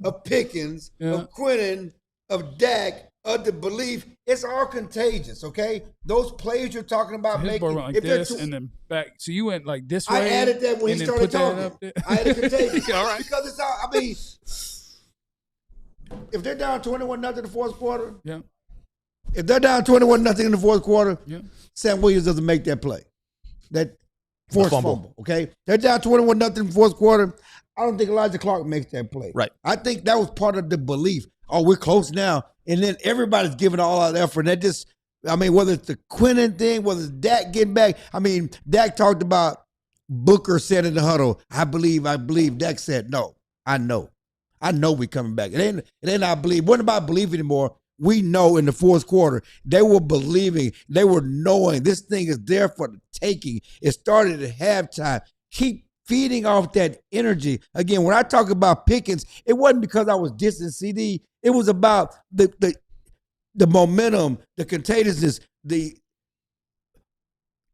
of Pickens, of Quinnen, of Dak, of the belief. It's all contagious, okay? Those plays you're talking about making. Went like this and then back. So you went like this way. I added that when he started talking. I added contagious. All right. Because it's all, I mean, if they're down 21-0 in the 4th quarter, if they're down 21-0 in the 4th quarter, Sam Williams doesn't make that play. That forced fumble, okay? They're down 21-0 in the 4th quarter. I don't think Elijah Clark makes that play. Right. I think that was part of the belief. Oh, we're close now. And then everybody's giving all out effort. And that just, I mean, whether it's the Quinnen thing, whether it's Dak getting back. I mean, Dak talked about Booker said in the huddle, I believe. Dak said, no, I know we're coming back. It ain't I believe. It wasn't about belief anymore. We know in the fourth quarter, they were believing, they were knowing this thing is there for the taking. It started at halftime. Keep feeding off that energy. Again, when I talk about Pickens, it wasn't because I was dissing CD. It was about the momentum, the contagiousness, the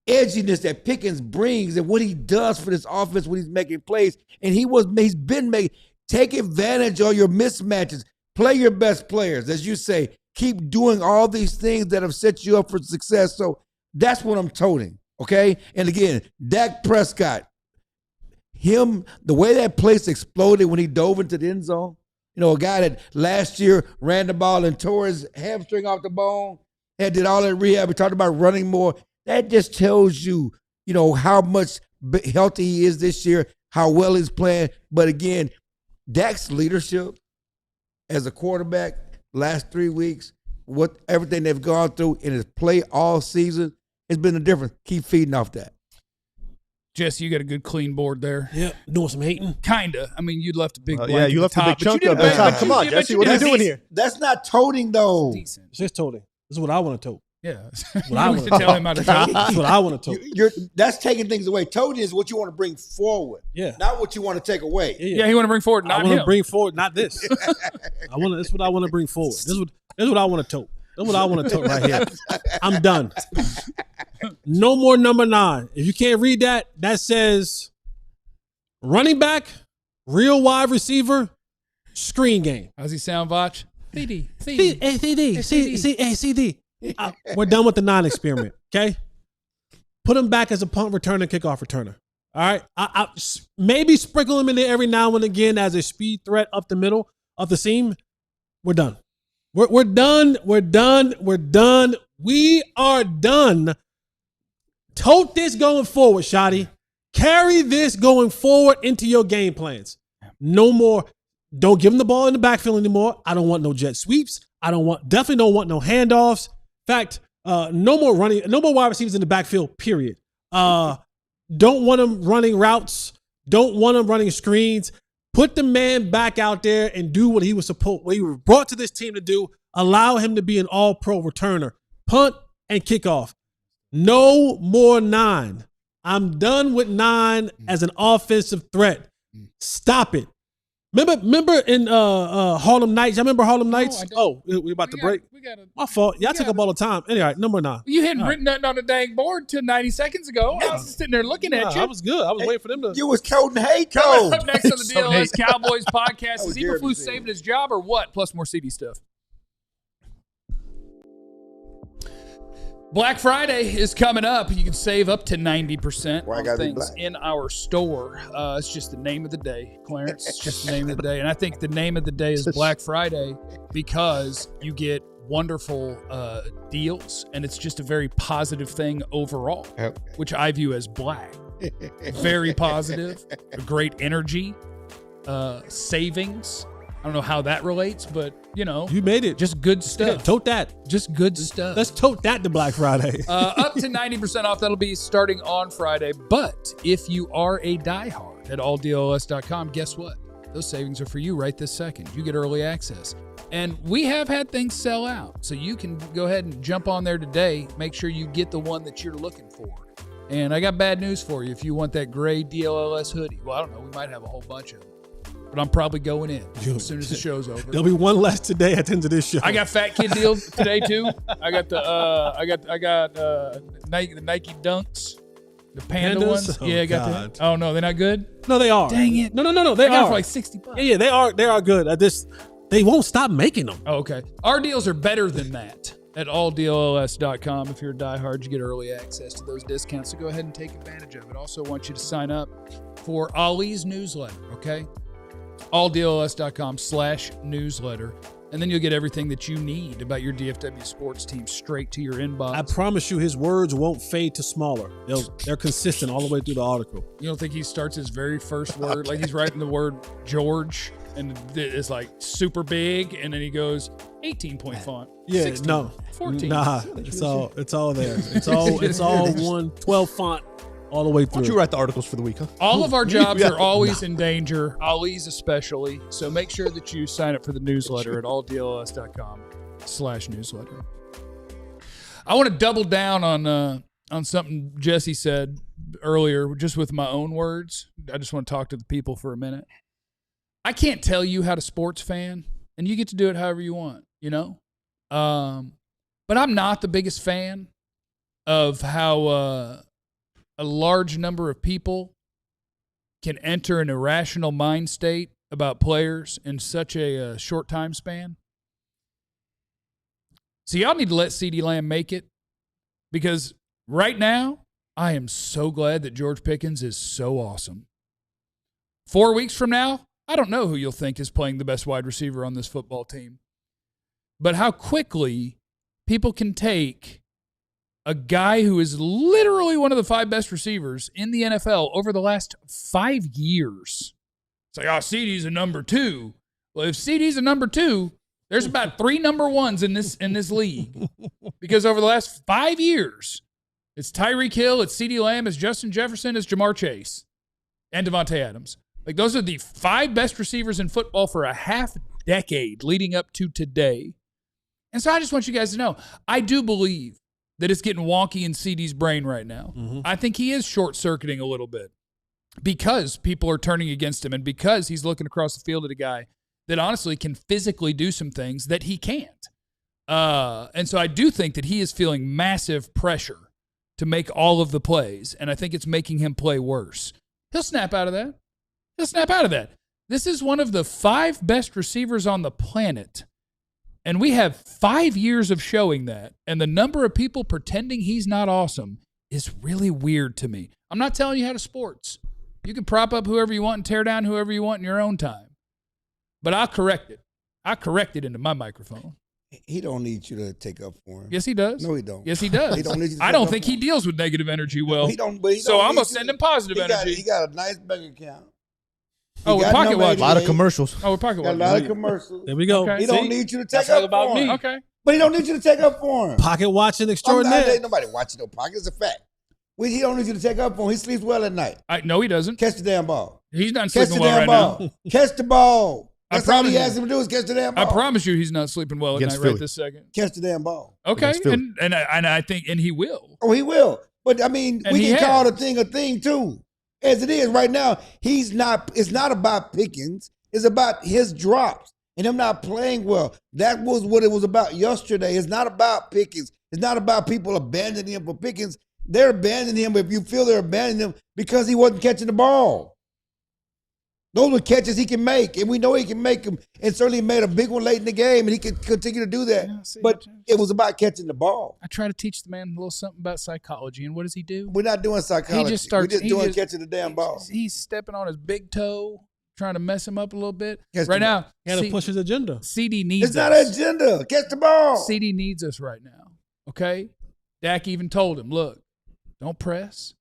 edginess that Pickens brings and what he does for this offense when he's making plays. And he's been making, take advantage of your mismatches. Play your best players. As you say, keep doing all these things that have set you up for success. So that's what I'm toting, okay? And again, Dak Prescott, the way that place exploded when he dove into the end zone, you know, a guy that last year ran the ball and tore his hamstring off the bone, did all that rehab, we talked about running more. That just tells you, you know, how much healthy he is this year, how well he's playing. But again, Dak's leadership as a quarterback last 3 weeks, everything they've gone through in his play all season, has been a difference. Keep feeding off that. Jesse, you got a good clean board there. Yeah, doing some hating. Kinda. I mean, you left a big blank yeah, you left top, a big chunk of the top. Come on, Jesse, what are you doing here? That's not toting, though. It's just toting. This is what I want to tote. Yeah. What I want to tell him how to tote. That's what I want to tote. That's taking things away. Toting is what you want to bring forward, not what you want to take away. Yeah, you want to bring forward, not him. I want to bring forward, not this. That's what I want to bring forward. This is what I want to tote. That's what I want to tote right here. I'm done. No more number 9. If you can't read that, that says running back, real wide receiver, screen game. How's he sound, Vach? CD. We're done with the 9 experiment, okay? Put him back as a punt returner, kickoff returner. All right? I maybe sprinkle him in there every now and again as a speed threat up the middle of the seam. We're done. We're done. We're done. We're done. We are done. Tote this going forward, Shotty. Carry this going forward into your game plans. No more. Don't give him the ball in the backfield anymore. I don't want no jet sweeps. Definitely don't want no handoffs. In fact, no more wide receivers in the backfield, period. Don't want him running routes. Don't want him running screens. Put the man back out there and do what he was brought to this team to do. Allow him to be an all-pro returner. Punt and kickoff. No more 9. I'm done with 9 as an offensive threat. Stop it. Remember in Harlem Nights? Y'all remember Harlem Nights? We about to break. My fault. Y'all take up all the time. Anyway, number 9. You hadn't written nothing on the dang board till 90 seconds ago. I was just sitting there looking at you. I was good. I was waiting for them to. You was coding hate Coming code. up next on the DLLS Cowboys podcast. Is Eberflus saving his job or what? Plus more CD stuff. Black Friday is coming up. You can save up to 90% on things in our store. It's just the name of the day, Clarence. It's just the name of the day. And I think the name of the day is Black Friday because you get wonderful deals, and it's just a very positive thing overall, which I view as black. Very positive, great energy, savings. I don't know how that relates, but, you know. You made it. Just good stuff. Yeah, tote that. Just good stuff. Let's tote that to Black Friday. Up to 90% off. That'll be starting on Friday. But if you are a diehard at alldlls.com, guess what? Those savings are for you right this second. You get early access. And we have had things sell out. So you can go ahead and jump on there today. Make sure you get the one that you're looking for. And I got bad news for you. If you want that gray DLLS hoodie, well, I don't know. We might have a whole bunch of them. But I'm probably going in as soon as the show's over. There'll be one less today at the end of this show. I got fat kid deal today too. I got the Nike Dunks, the Panda ones. Oh, yeah, I got that. Oh no, they're not good. No, they are. Dang it! No, they are for like $60. Yeah, they are. They are good. They won't stop making them. Oh, okay. Our deals are better than that at alldlls.com. If you're a diehard, you get early access to those discounts. So go ahead and take advantage of it. Also want you to sign up for Ollie's newsletter. Okay. alldlls.com/newsletter. and then you'll get everything that you need about your DFW sports team straight to your inbox. I promise you, his words won't fade to smaller. They're consistent all the way through the article. You don't think he starts his very first word like he's writing the word George and it's like super big, and then he goes 18-point font. Yeah, 16, no, 14. Nah, it's all there. It's all 112 font all the way Why don't through. you write the articles for the week, huh? All of our jobs are always in danger, Ali's especially. So make sure that you sign up for the newsletter at alldlls.com/newsletter. I want to double down on something Jesse said earlier, just with my own words. I just want to talk to the people for a minute. I can't tell you how to sports fan, and you get to do it however you want, you know? But I'm not the biggest fan of how a large number of people can enter an irrational mind state about players in such a short time span. So y'all need to let CeeDee Lamb make it, because right now I am so glad that George Pickens is so awesome. 4 weeks from now, I don't know who you'll think is playing the best wide receiver on this football team. But how quickly people can take a guy who is literally one of the 5 best receivers in the NFL over the last 5 years. It's like, CeeDee's a number 2. Well, if CeeDee's a number 2, there's about 3 number 1s in this league. Because over the last 5 years, it's Tyreek Hill, it's CeeDee Lamb, it's Justin Jefferson, it's Jamar Chase, and Devontae Adams. Like, those are the 5 best receivers in football for a half decade leading up to today. And so I just want you guys to know, I do believe that it's getting wonky in CeeDee's brain right now. Mm-hmm. I think he is short-circuiting a little bit because people are turning against him and because he's looking across the field at a guy that honestly can physically do some things that he can't. And so I do think that he is feeling massive pressure to make all of the plays, and I think it's making him play worse. He'll snap out of that. This is one of the 5 best receivers on the planet. And we have 5 years of showing that. And the number of people pretending he's not awesome is really weird to me. I'm not telling you how to sports. You can prop up whoever you want and tear down whoever you want in your own time. But I'll correct it. I correct it into my microphone. He don't need you to take up for him. Yes, he does. No, he don't. Yes, he does. He don't need you to I don't think he deals with negative energy well. He don't, but so I'm going to send him positive energy. He got a nice bank account. We're pocket watching. A lot of commercials. We're pocket watching. A lot of commercials. There we go. Okay. He don't need you to take up for him. Okay. But he don't need you to take up for him. Pocket watching extraordinaire. Ain't nobody watching no pocket. It's a fact. He don't need you to take up for him. He sleeps well at night. No, he doesn't. Catch the damn ball. He's not Catch sleeping the well damn right ball. now. Catch the ball. That's all he you. asked him to do is catch the damn ball. I promise you he's not sleeping well at Against night Philly. right this second. Catch the damn ball. Okay, and I think he will. Oh, he will. But, I mean, And we he can call has. the thing a thing, too. As it is right now, it's not about Pickens. It's about his drops and him not playing well. That was what it was about yesterday. It's not about Pickens. It's not about people abandoning him for Pickens. They're abandoning him, if you feel they're abandoning him, because he wasn't catching the ball. Those were catches he can make, and we know he can make them, and certainly made a big one late in the game, and he can continue to do that. Yeah, but it was about catching the ball. I try to teach the man a little something about psychology, and what does he do? We're not doing psychology. We're just doing catching the damn ball. He's stepping on his big toe, trying to mess him up a little bit. Catch right now, he had to push his agenda. CeeDee needs It's not an agenda. Catch the ball. CeeDee needs us right now, okay? Dak even told him, look, don't press.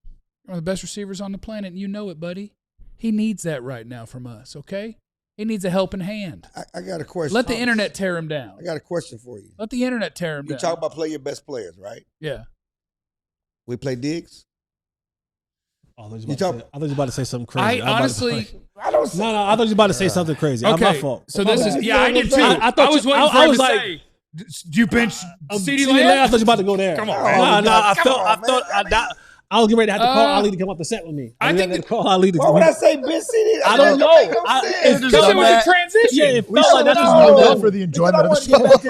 You're one of the best receivers on the planet, and you know it, buddy. He needs that right now from us, okay? He needs a helping hand. I got a question. Let the internet tear him down. I got a question for you. Let the internet tear him down. You talk about play your best players, right? Yeah. We play Diggs? I thought you were about to say something crazy. I honestly... I thought you were about to say something crazy. Okay. My fault. So this is... Yeah, I did too. I was waiting for him to say... Do you bench CeeDee Lamb? I thought you were about to go there. Come on, man. I was getting ready to have to call Ali to come up the set with me. I think to call Ali to why would I say Ben CeeDee? I don't know. Because it was a transition. Yeah, it We felt like that slow was down for the enjoyment of the show. I was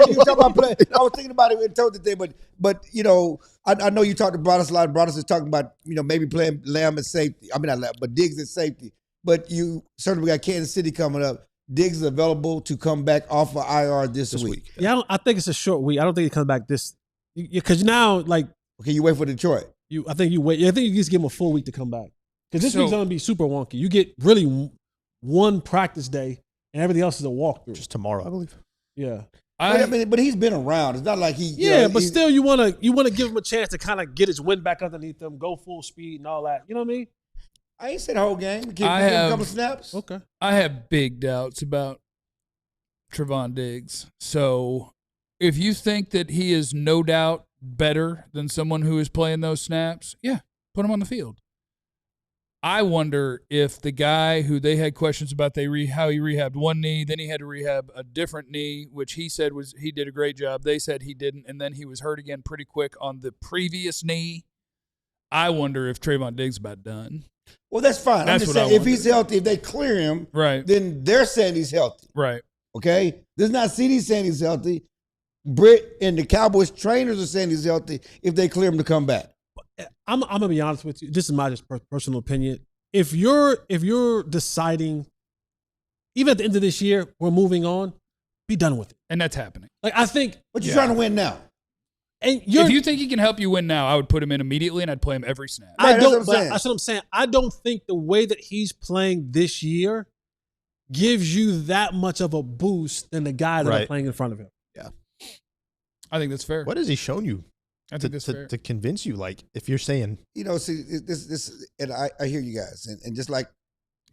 thinking about it and told today, but you know, I know you talked to Broadus a lot. Broadus is talking about, you know, maybe playing Lamb as safety. I mean, not Lamb, but Diggs as safety. But you certainly got Kansas City coming up. Diggs is available to come back off of IR this week. Yeah, I think it's a short week. I don't think he comes back this because now, like, okay, you wait for Detroit. I think you wait. I think you just give him a full week to come back because this week's gonna be super wonky. You get really one practice day, and everything else is a walkthrough. Just tomorrow, I believe. Yeah. But he's been around. It's not like he. But still, you want to give him a chance to kind of get his wind back underneath him, go full speed and all that. You know what I mean? I ain't said the whole game. Give him a couple snaps. Okay. I have big doubts about Trevon Diggs. So if you think that he is no doubt better than someone who is playing those snaps, yeah, put him on the field. I wonder if the guy who they had questions about how he rehabbed one knee, then he had to rehab a different knee, which he said he did a great job. They said he didn't, and then he was hurt again pretty quick on the previous knee. I wonder if Trevon Diggs about done. Well, that's fine. I'm just saying, if he's healthy, if they clear him, right, then they're saying he's healthy. Right. Okay? This is not CeeDee saying he's healthy. Britt and the Cowboys trainers are saying he's healthy if they clear him to come back. I'm gonna be honest with you. This is my just personal opinion. If you're deciding, even at the end of this year, we're moving on, be done with it. And that's happening. Like I think, but you're trying to win now. And if you think he can help you win now, I would put him in immediately and I'd play him every snap. That's what I'm saying. I don't think the way that he's playing this year gives you that much of a boost than the guy that are playing in front of him. Yeah, I think that's fair. What has he shown you? I think that's fair. To convince you, like, if you're saying, see, this, and I hear you guys, and just like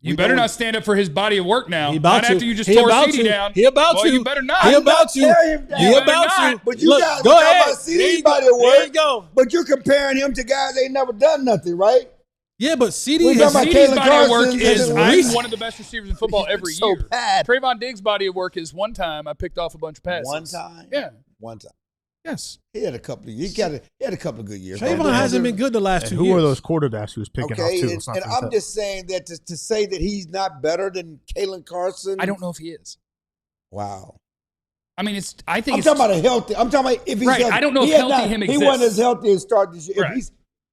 you better not stand up for his body of work now. Not after you just tore CeeDee down. He about to. You better not. He about to. He about to. But you guys go ahead. About CeeDee's body of work. There you go. But you're comparing him to guys that ain't never done nothing, right? Yeah, but CeeDee's body of work is I'm one of the best receivers in football every year. Bad. Trevon Diggs' body of work is one time I picked off a bunch of passes. One time? Yeah. One time. Yes. He had a couple of years. He had a couple of good years. Trevon hasn't been good the last 2 years. Who are those quarterbacks he was picking off too? And I'm just saying that to say that he's not better than Kalen Carson. I don't know if he is. Wow. I mean, I'm talking about a healthy. I'm talking about if he's healthy. I don't know if healthy him exists. He wasn't as healthy as start this year. Right.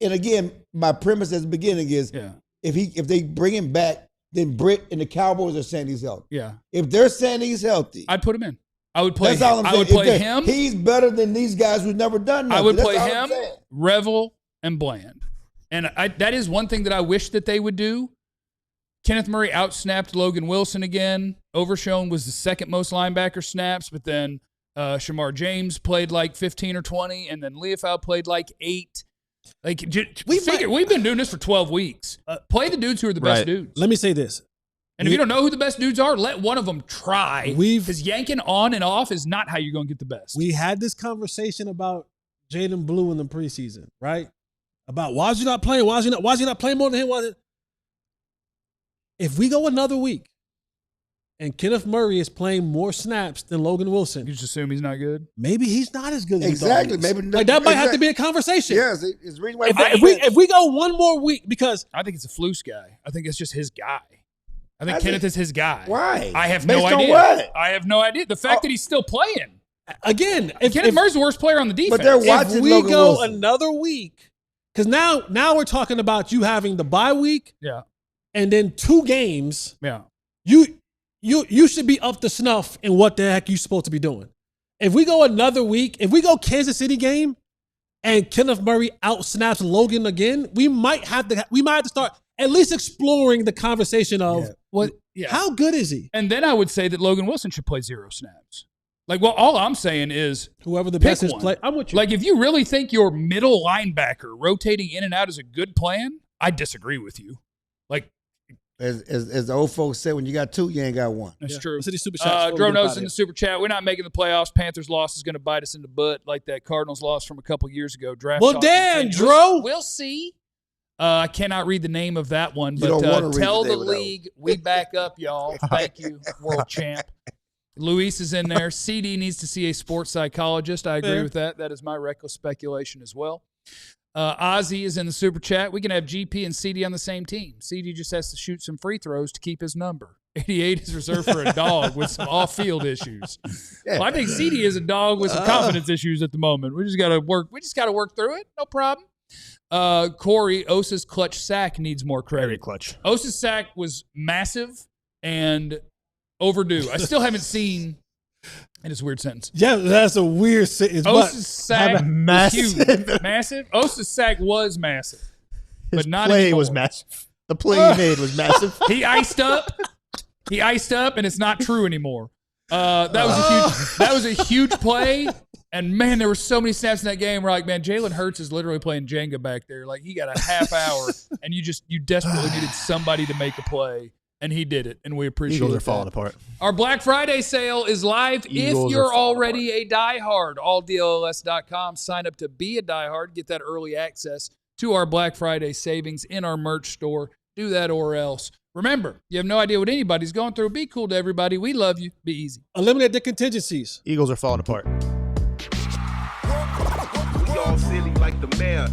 And again, my premise at the beginning is if they bring him back, then Britt and the Cowboys are saying he's healthy. Yeah. If they're saying he's healthy, I'd put him in. I would play. That's all I'm saying. I would play him. He's better than these guys who've never done nothing. I would play him, Revel, and Bland. And that is one thing that I wish that they would do. Kenneth Murray outsnapped Logan Wilson again. Overshown was the second most linebacker snaps, but then Shamar James played like 15 or 20, and then Leofau played like 8. Like we've been doing this for 12 weeks. Play the dudes who are the best dudes. Let me say this. And if you don't know who the best dudes are, let one of them try. Because yanking on and off is not how you're going to get the best. We had this conversation about Jaden Blue in the preseason, right? About why is he not playing? Why is he not playing more than him? If we go another week and Kenneth Murray is playing more snaps than Logan Wilson, you just assume he's not good? Maybe he's not as good as exactly. Maybe like that might have to be a conversation. Yes, it's the reason why if we go one more week, because I think it's a Flus guy. I think it's just his guy. I think Kenneth is his guy. Why? I have no idea. What? I have no idea. The fact that he's still playing. Again, Kenneth Murray's the worst player on the defense. But they're watching if we Logan go Wilson. Another week, because now we're talking about you having the bye week, and then 2 games. Yeah, you should be up to snuff in what the heck you're supposed to be doing. If we go another week, if we go Kansas City game, and Kenneth Murray outsnaps Logan again, we might have to start at least exploring the conversation of how good is he? And then I would say that Logan Wilson should play 0 snaps. Like, well, all I'm saying is whoever the best is play. I'm with you. Like, if you really think your middle linebacker rotating in and out is a good plan, I disagree with you. Like, as the old folks say, when you got 2, you ain't got 1. That's true. Super Dronos in the super chat. We're not making the playoffs. Panthers loss is going to bite us in the butt like that Cardinals loss from a couple years ago. Draft. Well, damn, Dro. We'll see. I cannot read the name of that one, but tell the league we back up, y'all. Thank you, world champ. Luis is in there. CeeDee needs to see a sports psychologist. I agree with that. That is my reckless speculation as well. Ozzy is in the super chat. We can have GP and CeeDee on the same team. CeeDee just has to shoot some free throws to keep his number. 88 is reserved for a dog with some off-field issues. Well, I think CeeDee is a dog with some confidence issues at the moment. We just got to work through it. No problem. Corey, Osa's clutch sack needs more credit. Very clutch. Osa's sack was massive and overdue. I still haven't seen, and it's a weird sentence. Yeah, that's a weird sentence. Osa's sack was massive. huge. Massive? Osa's sack was massive. His but not play anymore. was massive. The play he made was massive. He iced up, and it's not true anymore. That was a huge play. And man, there were so many snaps in that game where, like, man, Jalen Hurts is literally playing Jenga back there. Like, he got a half hour, and you desperately needed somebody to make a play, and he did it, and we appreciate it. Eagles are falling apart. Our Black Friday sale is live. If you're already a diehard, alldlls.com. Sign up to be a diehard. Get that early access to our Black Friday savings in our merch store. Do that or else. Remember, you have no idea what anybody's going through. Be cool to everybody. We love you. Be easy. Eliminate the contingencies. Eagles are falling apart. We all silly like the mayor.